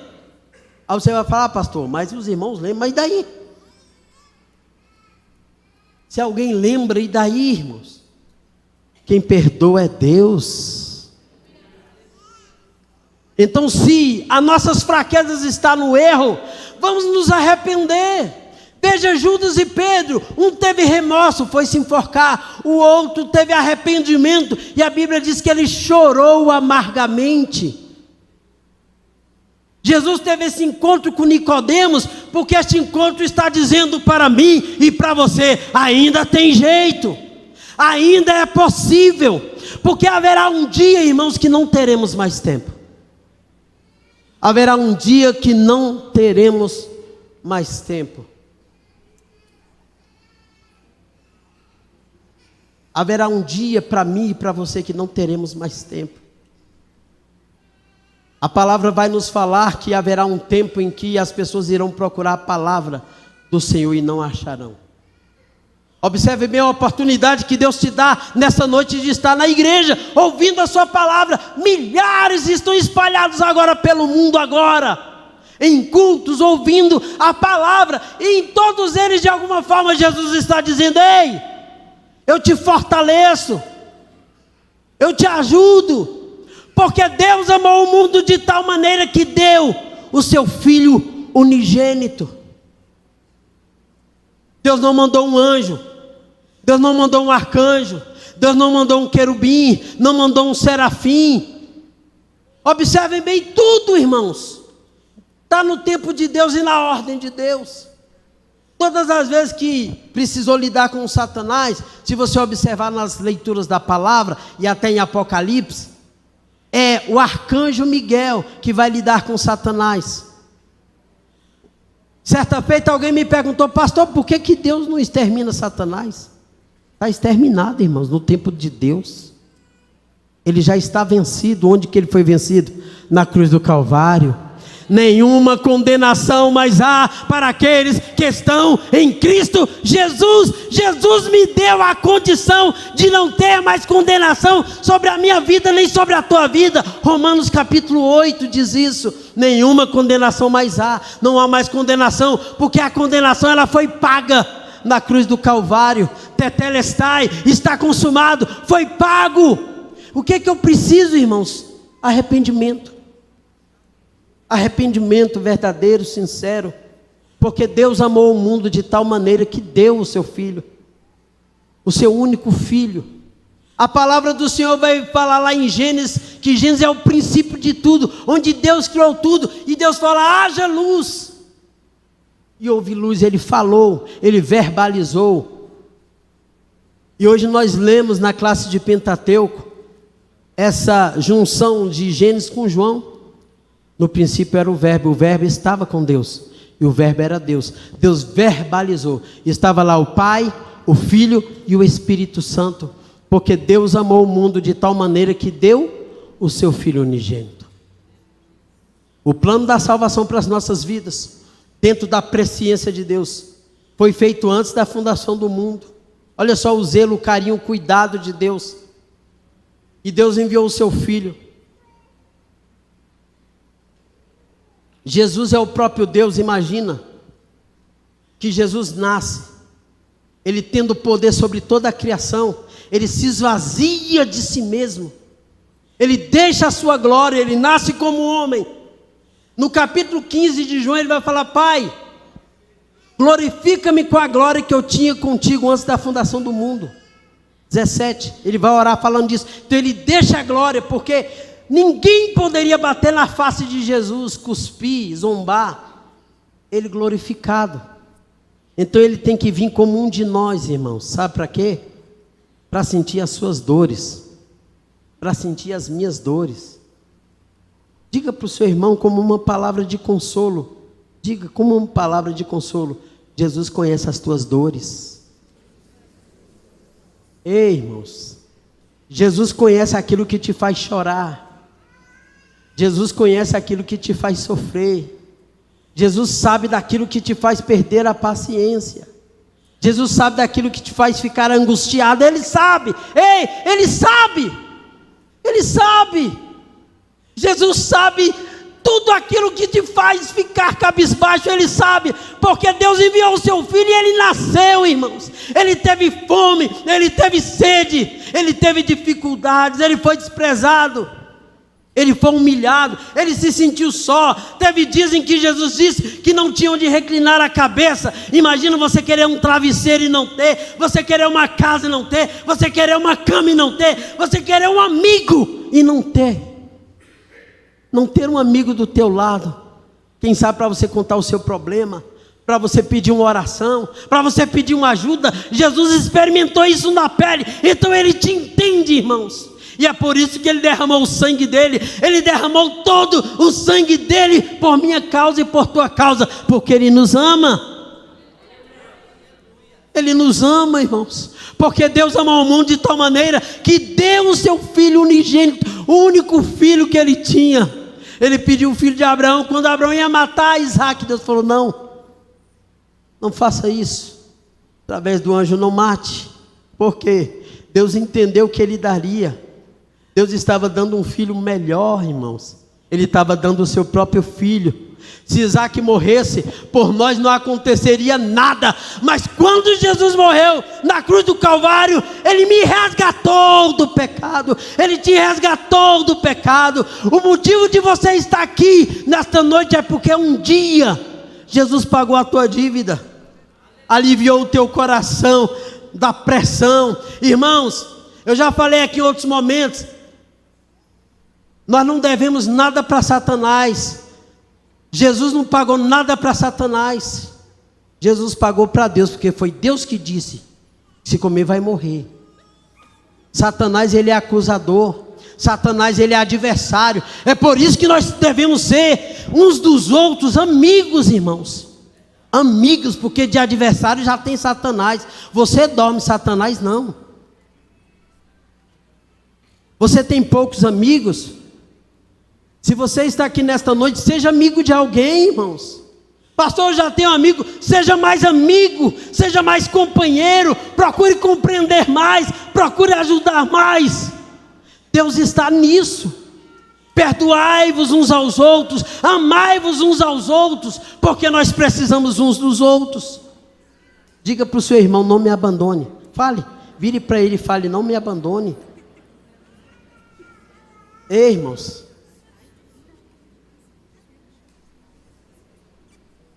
Aí você vai falar: pastor, mas os irmãos lembram, mas e daí? Se alguém lembra, e daí, irmãos? Quem perdoa é Deus. Então, se as nossas fraquezas estão no erro, vamos nos arrepender. Veja Judas e Pedro, um teve remorso, foi se enforcar, o outro teve arrependimento, e a Bíblia diz que ele chorou amargamente. Jesus teve esse encontro com Nicodemos porque este encontro está dizendo para mim e para você: ainda tem jeito, ainda é possível, porque haverá um dia, irmãos, que não teremos mais tempo. Haverá um dia que não teremos mais tempo. Haverá um dia para mim e para você que não teremos mais tempo. A palavra vai nos falar que haverá um tempo em que as pessoas irão procurar a palavra do Senhor e não acharão. Observe bem a oportunidade que Deus te dá nessa noite de estar na igreja, ouvindo a sua palavra. Milhares estão espalhados agora pelo mundo em cultos, ouvindo a palavra, e em todos eles de alguma forma Jesus está dizendo: ei, eu te fortaleço, eu te ajudo, porque Deus amou o mundo de tal maneira que deu o seu Filho unigênito. Deus não mandou um anjo, Deus não mandou um arcanjo, Deus não mandou um querubim, não mandou um serafim. Observem bem tudo, irmãos, está no tempo de Deus e na ordem de Deus. Todas as vezes que precisou lidar com Satanás, se você observar nas leituras da palavra e até em Apocalipse, é o arcanjo Miguel que vai lidar com Satanás. Certa feita alguém me perguntou: pastor, por que Deus não extermina Satanás? Está exterminado, irmãos, no tempo de Deus. Ele já está vencido. Onde que ele foi vencido? Na cruz do Calvário. Nenhuma condenação mais há para aqueles que estão em Cristo Jesus. Jesus me deu a condição de não ter mais condenação sobre a minha vida, nem sobre a tua vida. Romanos capítulo 8 diz isso. Nenhuma condenação mais há. Não há mais condenação, porque a condenação ela foi paga na cruz do Calvário. Tetelestai, está consumado, foi pago. O que eu preciso, irmãos? Arrependimento. Arrependimento verdadeiro, sincero, porque Deus amou o mundo de tal maneira que deu o seu Filho, o seu único Filho. A palavra do Senhor vai falar lá em Gênesis, que Gênesis é o princípio de tudo, onde Deus criou tudo, e Deus fala: haja luz, e houve luz. Ele falou, ele verbalizou. E hoje nós lemos na classe de Pentateuco essa junção de Gênesis com João. No princípio era o verbo estava com Deus, e o verbo era Deus. Deus verbalizou, estava lá o Pai, o Filho e o Espírito Santo, porque Deus amou o mundo de tal maneira que deu o seu Filho unigênito. O plano da salvação para as nossas vidas, dentro da presciência de Deus, foi feito antes da fundação do mundo. Olha só o zelo, o carinho, o cuidado de Deus. E Deus enviou o seu Filho. Jesus é o próprio Deus. Imagina que Jesus nasce, ele tendo poder sobre toda a criação, ele se esvazia de si mesmo, ele deixa a sua glória, ele nasce como homem. No capítulo 15 de João ele vai falar: Pai, glorifica-me com a glória que eu tinha contigo antes da fundação do mundo. 17, ele vai orar falando disso. Então ele deixa a glória, porque ninguém poderia bater na face de Jesus, cuspir, zombar. Ele glorificado. Então ele tem que vir como um de nós, irmãos. Sabe para quê? Para sentir as suas dores, para sentir as minhas dores. Diga para o seu irmão como uma palavra de consolo. Diga como uma palavra de consolo: Jesus conhece as tuas dores. Ei, irmãos, Jesus conhece aquilo que te faz chorar. Jesus conhece aquilo que te faz sofrer. Jesus sabe daquilo que te faz perder a paciência. Jesus sabe daquilo que te faz ficar angustiado. Ele sabe. Ei, Ele sabe. Ele sabe. Jesus sabe tudo aquilo que te faz ficar cabisbaixo. Ele sabe, porque Deus enviou o seu Filho e ele nasceu, irmãos. Ele teve fome, ele teve sede, ele teve dificuldades, ele foi desprezado, ele foi humilhado, ele se sentiu só. Teve dias em que Jesus disse que não tinha onde reclinar a cabeça. Imagina você querer um travesseiro e não ter, você querer uma casa e não ter, você querer uma cama e não ter, você querer um amigo e não ter. Não ter um amigo do teu lado, quem sabe para você contar o seu problema, para você pedir uma oração, para você pedir uma ajuda. Jesus experimentou isso na pele, então Ele te entende, irmãos. E é por isso que Ele derramou o sangue dEle. Ele derramou todo o sangue dEle por minha causa e por tua causa, porque Ele nos ama. Ele nos ama, irmãos, porque Deus amou o mundo de tal maneira que deu o seu Filho unigênito, o único filho que Ele tinha. Ele pediu o filho de Abraão. Quando Abraão ia matar Isaac, Deus falou: não faça isso, através do anjo não mate. Por quê? Deus entendeu que Ele daria. Deus estava dando um filho melhor, irmãos. Ele estava dando o seu próprio filho. Se Isaac morresse, por nós não aconteceria nada. Mas quando Jesus morreu na cruz do Calvário, Ele me resgatou do pecado. Ele te resgatou do pecado. O motivo de você estar aqui nesta noite é porque um dia Jesus pagou a tua dívida, aliviou o teu coração da pressão. Irmãos, eu já falei aqui em outros momentos, nós não devemos nada para Satanás. Jesus não pagou nada para Satanás. Jesus pagou para Deus, porque foi Deus que disse: se comer vai morrer. Satanás, ele é acusador. Satanás, ele é adversário. É por isso que nós devemos ser uns dos outros amigos, irmãos. Amigos, porque de adversário já tem Satanás. Você dorme, Satanás não. Você tem poucos amigos? Se você está aqui nesta noite, seja amigo de alguém, irmãos. Pastor, eu já tenho amigo. Seja mais amigo, seja mais companheiro. Procure compreender mais, procure ajudar mais. Deus está nisso. Perdoai-vos uns aos outros, amai-vos uns aos outros, porque nós precisamos uns dos outros. Diga para o seu irmão: não me abandone. Fale, vire para ele e fale: não me abandone. Ei, irmãos,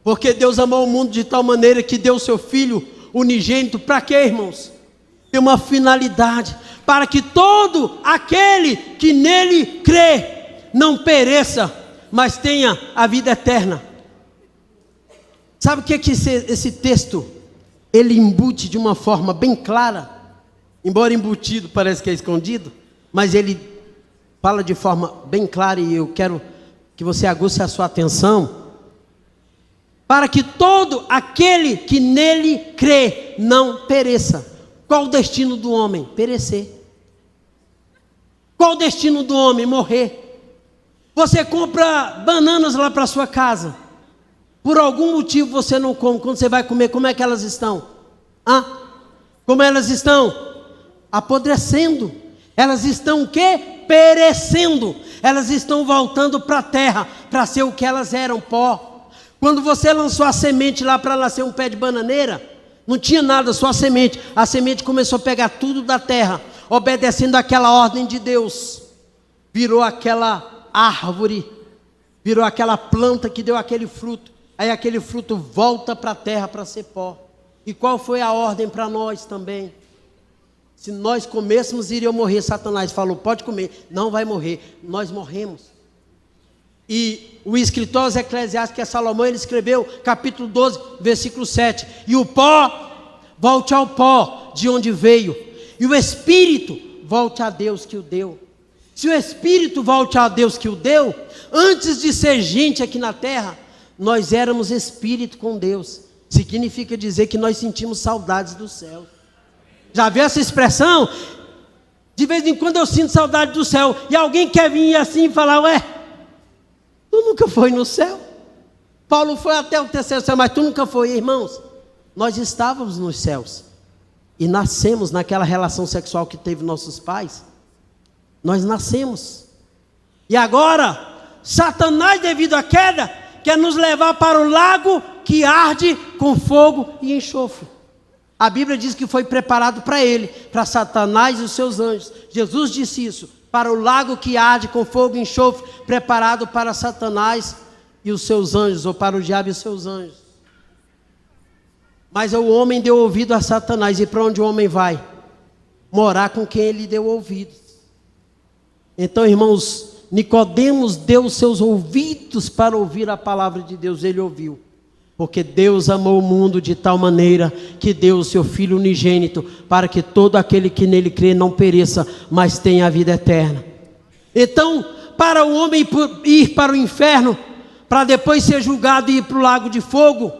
porque Deus amou o mundo de tal maneira que deu o seu Filho unigênito. Para quê, irmãos? Tem uma finalidade: para que todo aquele que nele crê não pereça, mas tenha a vida eterna. Sabe o que é que esse texto ele embute de uma forma bem clara? Embora embutido parece que é escondido, mas ele fala de forma bem clara, e eu quero que você aguce a sua atenção. Para que todo aquele que nele crê não pereça. Qual o destino do homem? Perecer. Qual o destino do homem? Morrer. Você compra bananas lá para sua casa. Por algum motivo você não come. Quando você vai comer, como é que elas estão? Como elas estão? Apodrecendo. Elas estão o quê? Perecendo. Elas estão voltando para a terra, para ser o que elas eram, pó. Quando você lançou a semente lá para nascer um pé de bananeira, não tinha nada, só a semente. A semente começou a pegar tudo da terra, obedecendo àquela ordem de Deus. Virou aquela árvore, virou aquela planta que deu aquele fruto. Aí aquele fruto volta para a terra para ser pó. E qual foi a ordem para nós também? Se nós comêssemos, iria morrer. Satanás falou: pode comer. Não vai morrer. Nós morremos. E o escritor aos Eclesiastes, que é Salomão, ele escreveu, capítulo 12, versículo 7. E o pó, volte ao pó de onde veio. E o espírito, volte a Deus que o deu. Se o espírito volte a Deus que o deu, antes de ser gente aqui na terra, nós éramos espírito com Deus. Significa dizer que nós sentimos saudades do céu. Já viu essa expressão? De vez em quando eu sinto saudade do céu. E alguém quer vir assim e falar: ué, tu nunca foi no céu? Paulo foi até o terceiro céu, mas tu nunca foi. Irmãos, nós estávamos nos céus. E nascemos naquela relação sexual que teve nossos pais. Nós nascemos. E agora, Satanás, devido à queda, quer nos levar para o lago que arde com fogo e enxofre. A Bíblia diz que foi preparado para ele, para Satanás e os seus anjos. Jesus disse isso: para o lago que arde com fogo e enxofre, preparado para Satanás e os seus anjos, ou para o diabo e os seus anjos. Mas o homem deu ouvido a Satanás, e para onde o homem vai? Morar com quem ele deu ouvidos. Então, irmãos, Nicodemos deu os seus ouvidos para ouvir a palavra de Deus. Ele ouviu. Porque Deus amou o mundo de tal maneira que deu o seu Filho unigênito, para que todo aquele que nele crê não pereça, mas tenha a vida eterna. Então, para o homem ir para o inferno, para depois ser julgado e ir para o lago de fogo,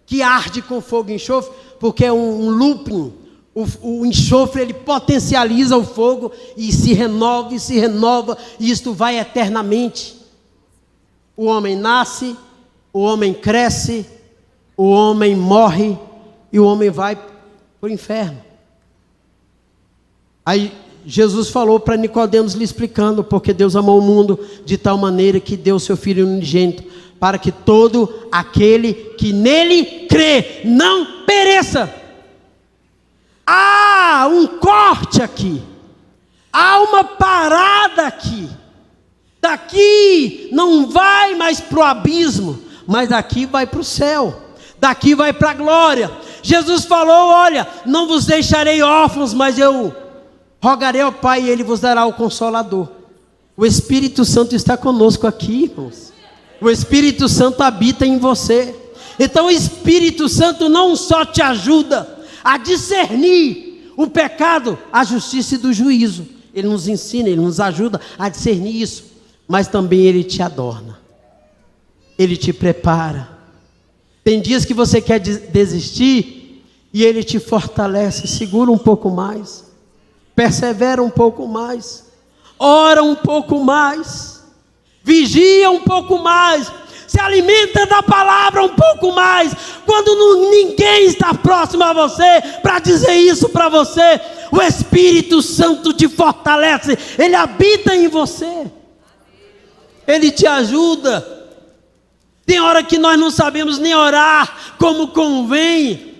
que arde com fogo e enxofre, porque é um looping, o enxofre ele potencializa o fogo e se renova, e isto vai eternamente. O homem nasce, o homem cresce, o homem morre e o homem vai para o inferno. Aí Jesus falou para Nicodemos, lhe explicando, porque Deus amou o mundo de tal maneira que deu o seu Filho unigênito, para que todo aquele que nele crê não pereça. Há um corte aqui, há uma parada aqui. Daqui não vai mais para o abismo, mas daqui vai para o céu, daqui vai para a glória. Jesus falou: olha, não vos deixarei órfãos, mas eu rogarei ao Pai e Ele vos dará o Consolador. O Espírito Santo está conosco aqui, irmãos. O Espírito Santo habita em você. Então o Espírito Santo não só te ajuda a discernir o pecado, a justiça e do juízo. Ele nos ensina, Ele nos ajuda a discernir isso. Mas também Ele te adorna. Ele te prepara. Tem dias que você quer desistir e Ele te fortalece. Segura um pouco mais. Persevera um pouco mais. Ora um pouco mais. Vigia um pouco mais. Se alimenta da palavra um pouco mais. Quando ninguém está próximo a você para dizer isso para você, o Espírito Santo te fortalece. Ele habita em você. Ele te ajuda. Tem hora que nós não sabemos nem orar como convém.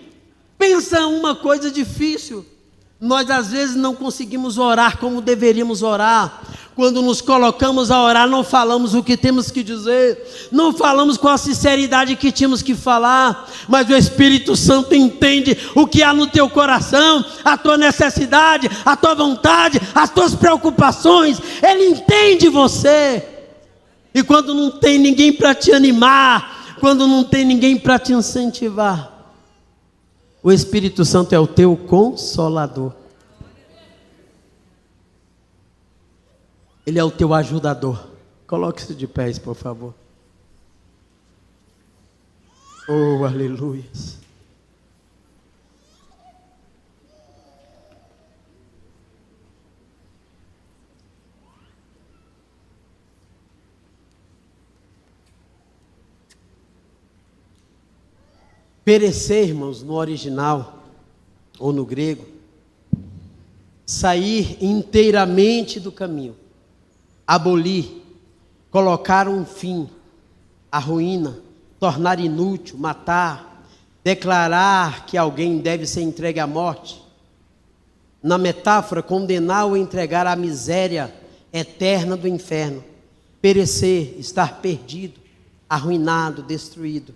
Pensa uma coisa difícil. Nós às vezes não conseguimos orar como deveríamos orar. Quando nos colocamos a orar, não falamos o que temos que dizer, não falamos com a sinceridade que tínhamos que falar, mas o Espírito Santo entende o que há no teu coração, a tua necessidade, a tua vontade, as tuas preocupações. Ele entende você. E quando não tem ninguém para te animar, quando não tem ninguém para te incentivar, o Espírito Santo é o teu consolador. Ele é o teu ajudador. Coloque-se de pés, por favor. Oh, aleluia. Perecer, irmãos, no original, ou no grego, sair inteiramente do caminho, abolir, colocar um fim, a ruína, tornar inútil, matar, declarar que alguém deve ser entregue à morte. Na metáfora, condenar ou entregar à miséria eterna do inferno. Perecer, estar perdido, arruinado, destruído.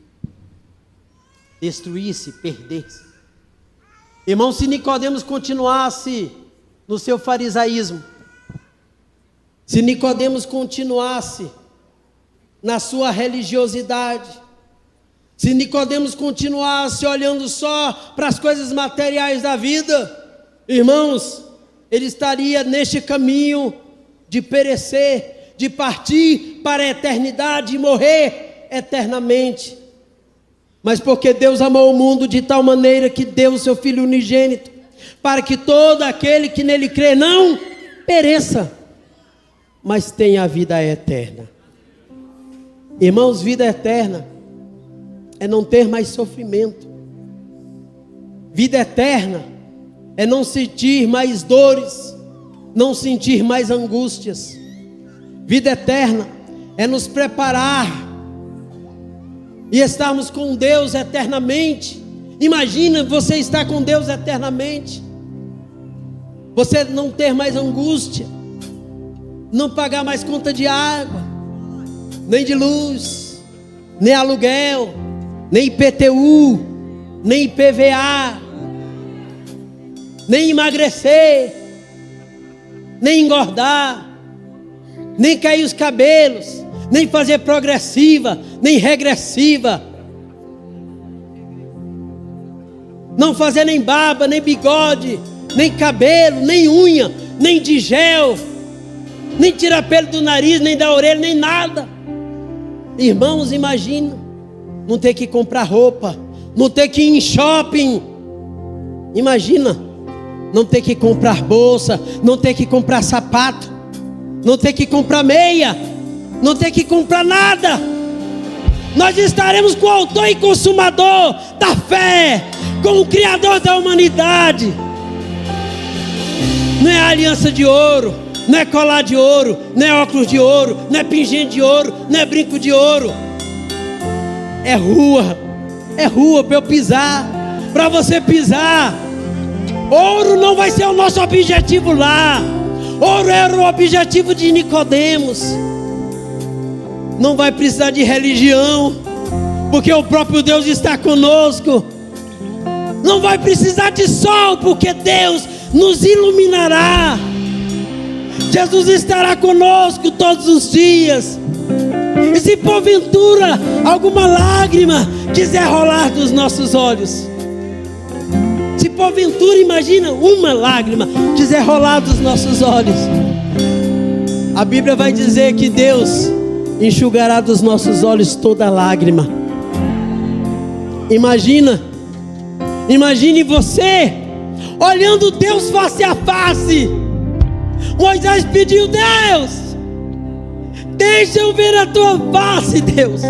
Destruir-se, perder-se. Irmão, se Nicodemos continuasse no seu farisaísmo, se Nicodemos continuasse na sua religiosidade, se Nicodemos continuasse olhando só para as coisas materiais da vida, irmãos, ele estaria neste caminho de perecer, de partir para a eternidade e morrer eternamente. Mas porque Deus amou o mundo de tal maneira que deu o seu Filho unigênito, para que todo aquele que nele crê não pereça, mas tenha a vida eterna. Irmãos, vida eterna é não ter mais sofrimento. Vida eterna é não sentir mais dores, não sentir mais angústias. Vida eterna é nos preparar e estarmos com Deus eternamente. Imagina você estar com Deus eternamente. Você não ter mais angústia, não pagar mais conta de água, nem de luz, nem aluguel, nem IPTU, nem IPVA, nem emagrecer, nem engordar, nem cair os cabelos, nem fazer progressiva, nem regressiva. Não fazer nem barba, nem bigode, nem cabelo, nem unha, nem de gel, nem tirar pelo do nariz, nem da orelha, nem nada. Irmãos, imagina, não ter que comprar roupa, não ter que ir em shopping. Imagina, não ter que comprar bolsa, não ter que comprar sapato, não ter que comprar meia, não ter que comprar nada. Nós estaremos com o autor e consumador da fé, com o Criador da humanidade. Não é aliança de ouro, não é colar de ouro, não é óculos de ouro, não é pingente de ouro, não é brinco de ouro. É rua para eu pisar, para você pisar. Ouro não vai ser o nosso objetivo lá. Ouro era o objetivo de Nicodemos. Não vai precisar de religião, porque o próprio Deus está conosco. Não vai precisar de sol, porque Deus nos iluminará. Jesus estará conosco todos os dias. E se porventura alguma lágrima quiser rolar dos nossos olhos, se porventura, imagina, uma lágrima quiser rolar dos nossos olhos, a Bíblia vai dizer que Deus enxugará dos nossos olhos toda lágrima. Imagine você olhando Deus face a face. Moisés pediu: Deus, deixa eu ver a tua face, Deus.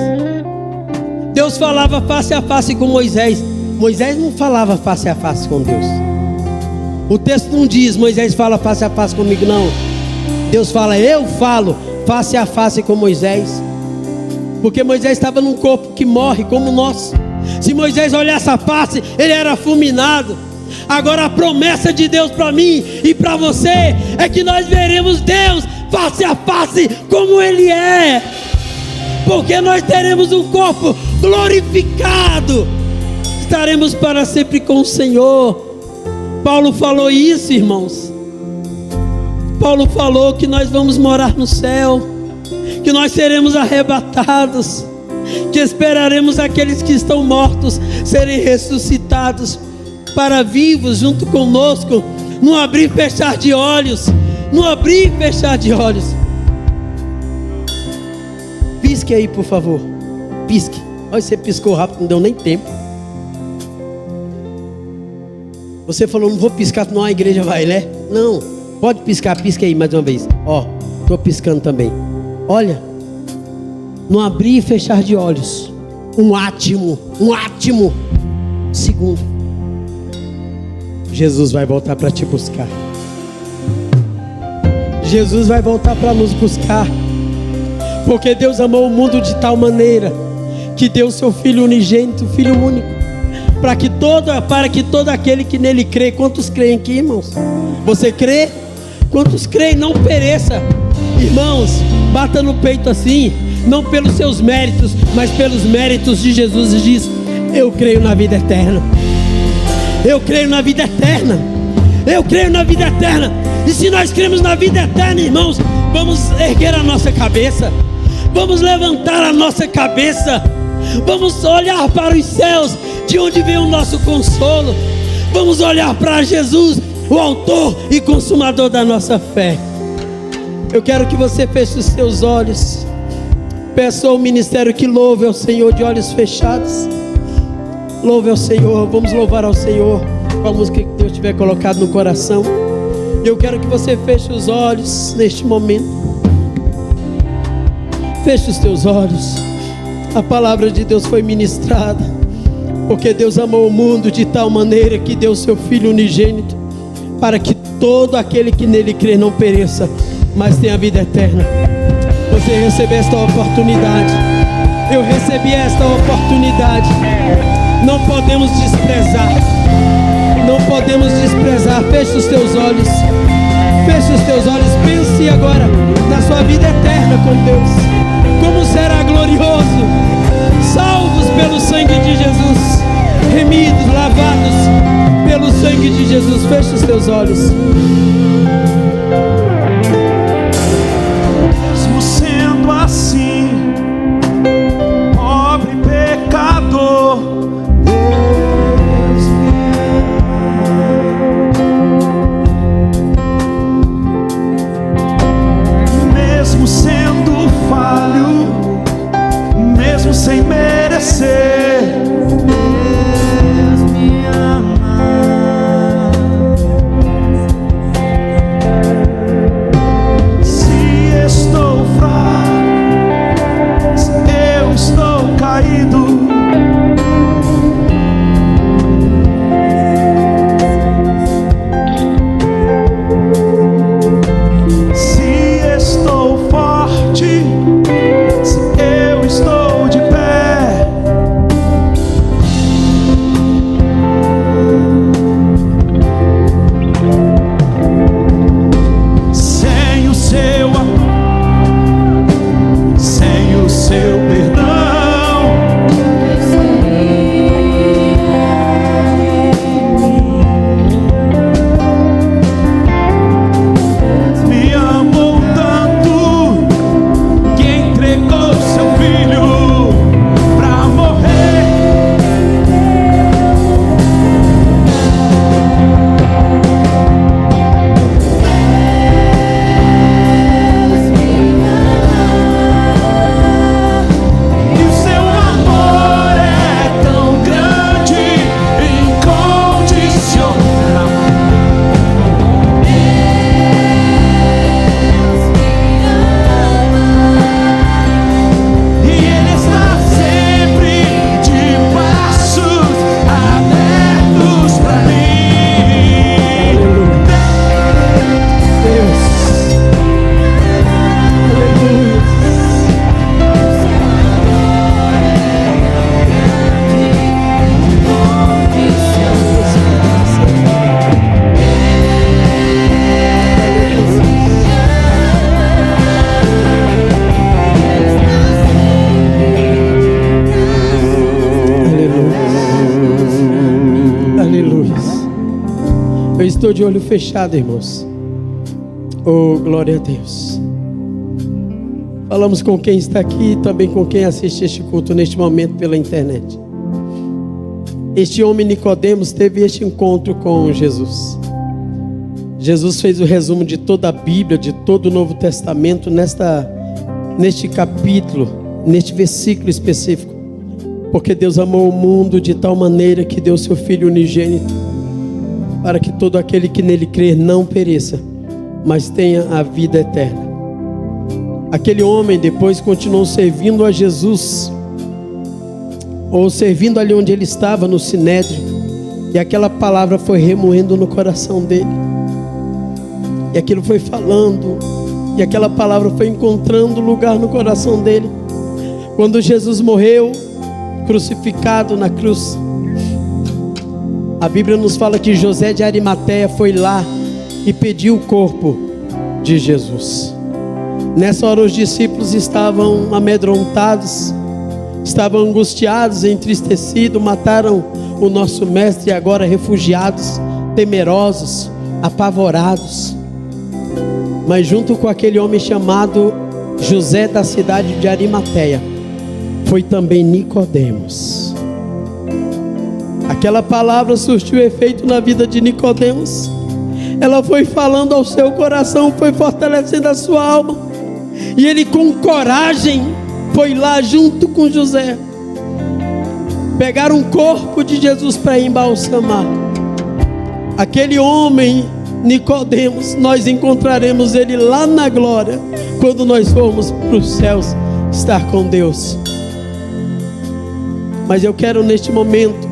Deus falava face a face com Moisés. Moisés não falava face a face com Deus. O texto não diz: Moisés fala face a face comigo, não. Deus fala: eu falo face a face com Moisés. Porque Moisés estava num corpo que morre como o nosso. Se Moisés olhasse a face, ele era fulminado. Agora a promessa de Deus para mim e para você é que nós veremos Deus face a face como Ele é. Porque nós teremos um corpo glorificado. Estaremos para sempre com o Senhor. Paulo falou isso, irmãos. Paulo falou que nós vamos morar no céu, que nós seremos arrebatados, que esperaremos aqueles que estão mortos serem ressuscitados para vivos junto conosco, no abrir e fechar de olhos, no abrir e fechar de olhos. Pisque aí, por favor, pisque. Olha, você piscou rápido, não deu nem tempo. Você falou: não vou piscar, senão a igreja vai, né? Não, pode piscar, pisque aí mais uma vez. Ó, estou piscando também. Olha, no abrir e fechar de olhos, um átimo segundo, Jesus vai voltar para te buscar. Jesus vai voltar para nos buscar. Porque Deus amou o mundo de tal maneira que deu seu Filho unigênito, Filho único, para que todo aquele que nele crê. Quantos creem aqui, irmãos? Você crê? Quantos creem? Não pereça. Irmãos, bata no peito assim, não pelos seus méritos, mas pelos méritos de Jesus, e diz: eu creio na vida eterna. Eu creio na vida eterna. Eu creio na vida eterna. E se nós cremos na vida eterna, irmãos, vamos erguer a nossa cabeça, vamos levantar a nossa cabeça, vamos olhar para os céus, de onde vem o nosso consolo. Vamos olhar para Jesus, o autor e consumador da nossa fé. Eu quero que você feche os seus olhos. Peço ao ministério que louve ao Senhor de olhos fechados. Louve ao Senhor, vamos louvar ao Senhor com a música que Deus tiver colocado no coração. Eu quero que você feche os olhos neste momento. Feche os teus olhos. A palavra de Deus foi ministrada, porque Deus amou o mundo de tal maneira que deu seu Filho unigênito, para que todo aquele que nele crê não pereça, mas tenha a vida eterna. Você recebeu esta oportunidade. Eu recebi esta oportunidade. Não podemos desprezar. Não podemos desprezar. Feche os teus olhos. Feche os teus olhos. Pense agora na sua vida eterna com Deus. Como será glorioso. Salvos pelo sangue de Jesus. Remidos, lavados pelo sangue de Jesus. Feche os teus olhos. Mesmo sendo assim, pobre pecador, Deus me caído. Se estou forte, se eu estou de pé, sem o seu amor, sem o seu perdão, me amou tanto que entregou seu filho pra morrer. E o seu amor é tão grande, incondicional. E Ele está sempre de braços abertos pra mim. Deus. Aleluia. Aleluia. Eu estou de olho fechado, irmãos. Oh, glória a Deus. Falamos com quem está aqui e também com quem assiste este culto neste momento pela internet. Este homem Nicodemos teve este encontro com Jesus. Jesus fez o resumo de toda a Bíblia, de todo o Novo Testamento neste capítulo, neste versículo específico. Porque Deus amou o mundo de tal maneira que deu seu Filho unigênito, para que todo aquele que nele crer não pereça, mas tenha a vida eterna. Aquele homem depois continuou servindo a Jesus, ou servindo ali onde ele estava, no Sinédrio, e aquela palavra foi remoendo no coração dele, e aquilo foi falando, e aquela palavra foi encontrando lugar no coração dele. Quando Jesus morreu, crucificado na cruz, a Bíblia nos fala que José de Arimateia foi lá e pediu o corpo de Jesus. Nessa hora os discípulos estavam amedrontados, estavam angustiados, entristecidos, mataram o nosso mestre, e agora refugiados, temerosos, apavorados. Mas junto com aquele homem chamado José da cidade de Arimateia, foi também Nicodemos. Aquela palavra surtiu efeito na vida de Nicodemos. Ela foi falando ao seu coração, foi fortalecendo a sua alma, e ele com coragem foi lá junto com José, pegaram o corpo de Jesus para embalsamar. Aquele homem Nicodemos, nós encontraremos ele lá na glória, quando nós formos para os céus estar com Deus. Mas eu quero neste momento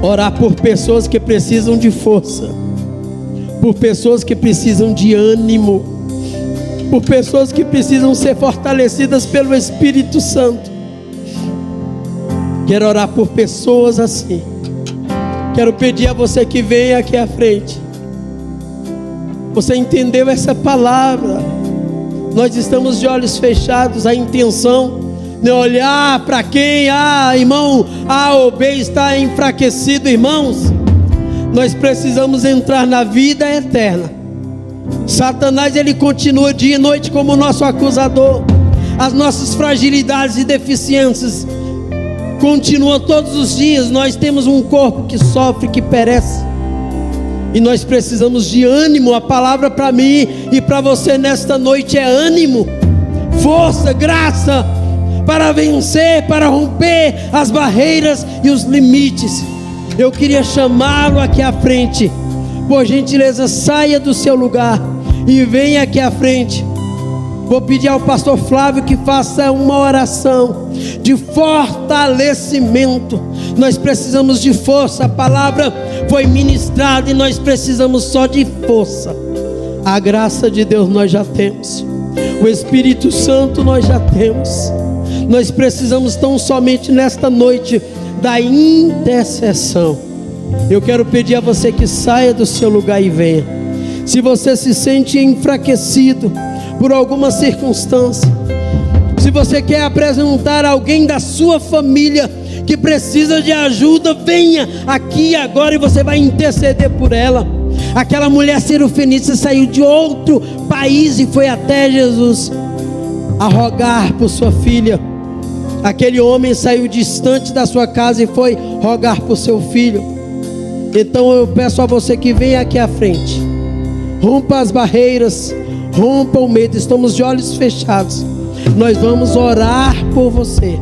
orar por pessoas que precisam de força, por pessoas que precisam de ânimo, por pessoas que precisam ser fortalecidas pelo Espírito Santo. Quero orar por pessoas assim. Quero pedir a você que venha aqui à frente. Você entendeu essa palavra? Nós estamos de olhos fechados. A intenção não é olhar para quem, irmão A ou B está enfraquecido. Irmãos, nós precisamos entrar na vida eterna. Satanás, ele continua dia e noite como nosso acusador. As nossas fragilidades e deficiências continuam todos os dias. Nós temos um corpo que sofre, que perece, e nós precisamos de ânimo. A palavra para mim e para você nesta noite é ânimo, força, graça, para vencer, para romper as barreiras e os limites. Eu queria chamá-lo aqui à frente. Por gentileza, saia do seu lugar e venha aqui à frente. Vou pedir ao pastor Flávio que faça uma oração de fortalecimento. Nós precisamos de força. A palavra foi ministrada e nós precisamos só de força. A graça de Deus nós já temos, o Espírito Santo nós já temos. Nós precisamos tão somente nesta noite da intercessão. Eu quero pedir a você que saia do seu lugar e venha. Se você se sente enfraquecido por alguma circunstância, se você quer apresentar alguém da sua família que precisa de ajuda, venha aqui agora e você vai interceder por ela. Aquela mulher cirofenícia saiu de outro país e foi até Jesus a rogar por sua filha. Aquele homem saiu distante da sua casa e foi rogar por seu filho. Então eu peço a você que venha aqui à frente. Rompa as barreiras, rompa o medo. Estamos de olhos fechados. Nós vamos orar por você,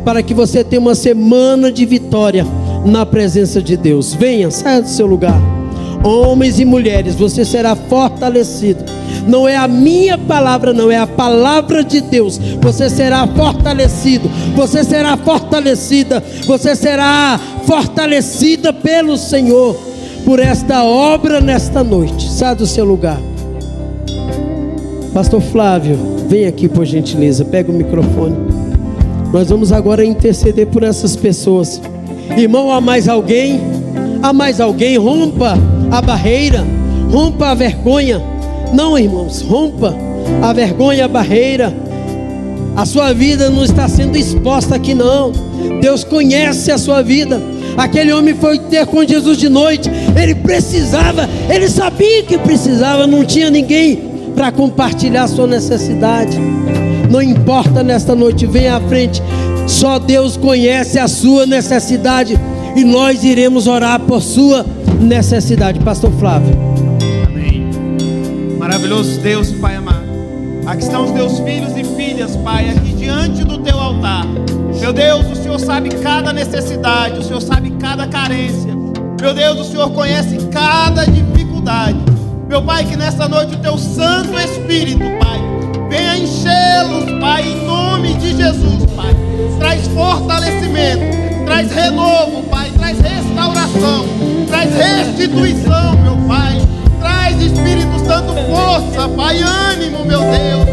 para que você tenha uma semana de vitória na presença de Deus. Venha, saia do seu lugar. Homens e mulheres, você será fortalecido. Não é a minha palavra, não, é a palavra de Deus. Você será fortalecido, você será fortalecida, você será fortalecida pelo Senhor, por esta obra nesta noite. Saia do seu lugar. Pastor Flávio, vem aqui por gentileza, pega o microfone. Nós vamos agora interceder por essas pessoas. Irmão, há mais alguém? Há mais alguém? Rompa a barreira, rompa a vergonha. Não, irmãos, rompa a vergonha, a barreira. A sua vida não está sendo exposta aqui, não. Deus conhece a sua vida. Aquele homem foi ter com Jesus de noite. Ele precisava, ele sabia que precisava. Não tinha ninguém para compartilhar a sua necessidade. Não importa, nesta noite, venha à frente. Só Deus conhece a sua necessidade e nós iremos orar por sua necessidade. Pastor Flávio. Amém. Maravilhoso Deus, Pai amado. Aqui estão os teus filhos e filhas, Pai, aqui diante do teu altar. Meu Deus, o Senhor sabe cada necessidade, o Senhor sabe cada carência. Meu Deus, o Senhor conhece cada dificuldade. Meu Pai, que nesta noite o teu Santo Espírito, Pai, venha enchê-los, Pai, em nome de Jesus, Pai. Traz fortalecimento, traz renovo, Pai, traz restauração, traz restituição, meu Pai. Traz, Espírito Santo, força, Pai, ânimo, meu Deus.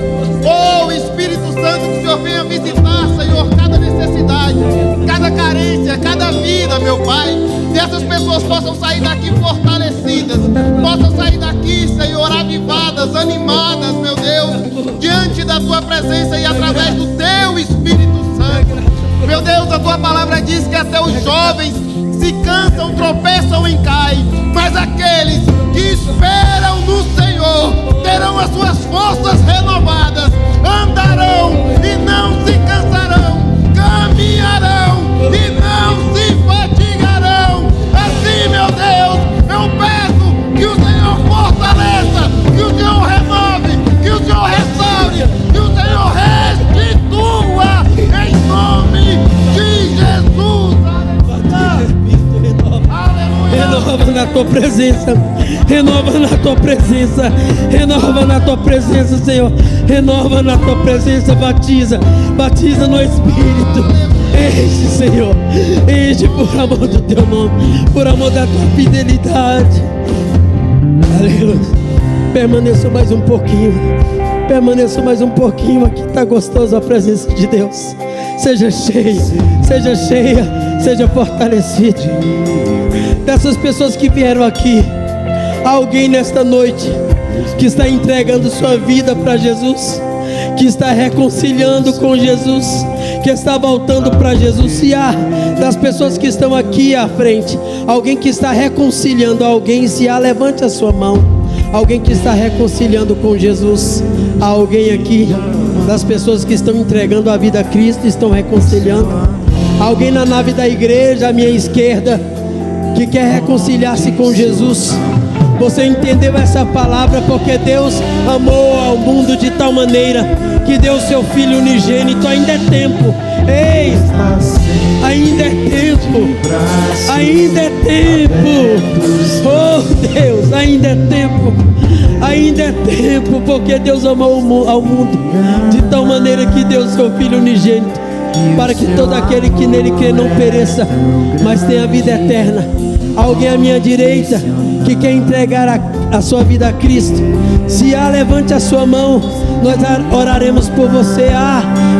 Oh, Espírito Santo, que o Senhor venha visitar, Senhor, cada necessidade, cada carência, cada vida, meu Pai. Que essas pessoas possam sair daqui fortalecidas, possam sair daqui, Senhor, avivadas, animadas, meu Deus, diante da Tua presença e através do Teu Espírito Santo. Meu Deus, a Tua palavra diz que até os jovens se cansam, tropeçam e caem, mas aqueles que esperam no Senhor terão as suas forças renovadas, andarão e não se cansarão, caminharão e não se fatigarão. Assim, meu Deus, eu peço que o Senhor fortaleça, que o Senhor renove, que o Senhor restaure, que o Senhor restitua, em nome de Jesus. Renova na Tua presença, renova na Tua presença, renova na Tua presença, Senhor. Renova na Tua presença, batiza, batiza no Espírito. Enche, Senhor, enche por amor do Teu nome, por amor da Tua fidelidade. Aleluia. Permaneça mais um pouquinho, permaneça mais um pouquinho. Aqui está gostosa a presença de Deus. Seja cheia, seja cheia, seja fortalecido. Dessas pessoas que vieram aqui, alguém nesta noite que está entregando sua vida para Jesus, que está reconciliando com Jesus, que está voltando para Jesus. Se há das pessoas que estão aqui à frente alguém que está reconciliando alguém, se há, levante a sua mão. Alguém que está reconciliando com Jesus. Há alguém aqui das pessoas que estão entregando a vida a Cristo, estão reconciliando. Alguém na nave da igreja à minha esquerda que quer reconciliar-se com Jesus. Você entendeu essa palavra? Porque Deus amou ao mundo de tal maneira que deu seu Filho unigênito. Ainda é tempo. Ei, ainda é tempo. Ainda é tempo. Oh Deus, ainda é tempo. Ainda é tempo, porque Deus amou ao mundo de tal maneira que deu seu Filho unigênito, para que todo aquele que nele crê não pereça, mas tenha vida eterna. Alguém à minha direita que quer entregar a sua vida a Cristo? Se há, levante a sua mão, nós oraremos por você.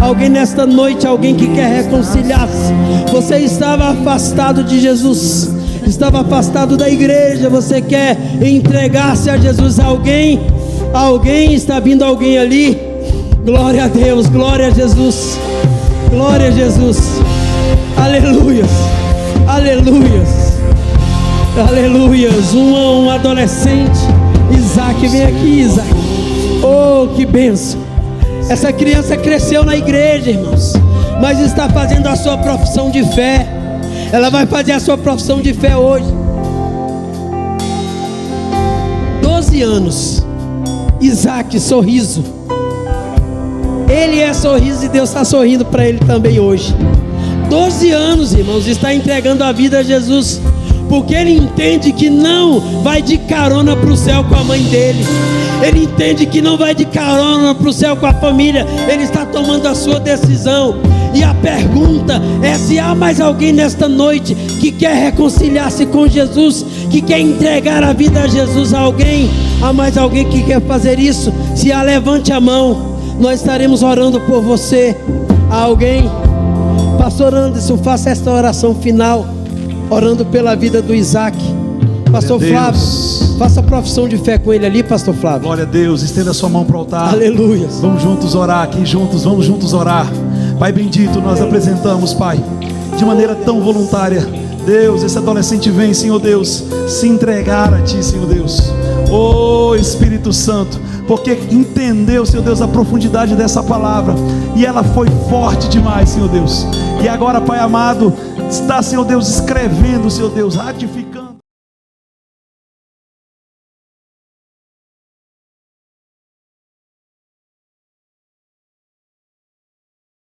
Alguém nesta noite, alguém que quer reconciliar-se. Você estava afastado de Jesus, estava afastado da igreja, você quer entregar-se a Jesus. Alguém está vindo, alguém ali. Glória a Deus, glória a Jesus, glória a Jesus. Aleluias, aleluias, aleluias. Um adolescente, Isaac, vem aqui, Isaac. Oh, que bênção. Essa criança cresceu na igreja, irmãos, mas está fazendo a sua profissão de fé. Ela vai fazer a sua profissão de fé hoje. 12 anos. Isaac, sorriso. Ele é sorriso e Deus está sorrindo para ele também hoje. 12 anos, irmãos, está entregando a vida a Jesus, porque ele entende que não vai de carona para o céu com a mãe dele. Ele entende que não vai de carona para o céu com a família. Ele está tomando a sua decisão. E a pergunta é se há mais alguém nesta noite que quer reconciliar-se com Jesus, que quer entregar a vida a Jesus. Há mais alguém que quer fazer isso? Se há, levante a mão, nós estaremos orando por você. Há alguém? Pastor Anderson, faça esta oração final, orando pela vida do Isaac. Pastor Flávio, faça a profissão de fé com ele ali, Pastor Flávio. Glória a Deus, estenda sua mão para o altar. Aleluia. Vamos juntos orar aqui juntos, vamos juntos orar. Pai bendito, nós apresentamos, Pai, de maneira tão voluntária, Deus, esse adolescente vem, Senhor Deus, se entregar a Ti, Senhor Deus. Oh Espírito Santo, porque entendeu, Senhor Deus, a profundidade dessa palavra, e ela foi forte demais, Senhor Deus. E agora, Pai amado, está, Senhor Deus, escrevendo, Senhor Deus, ratificando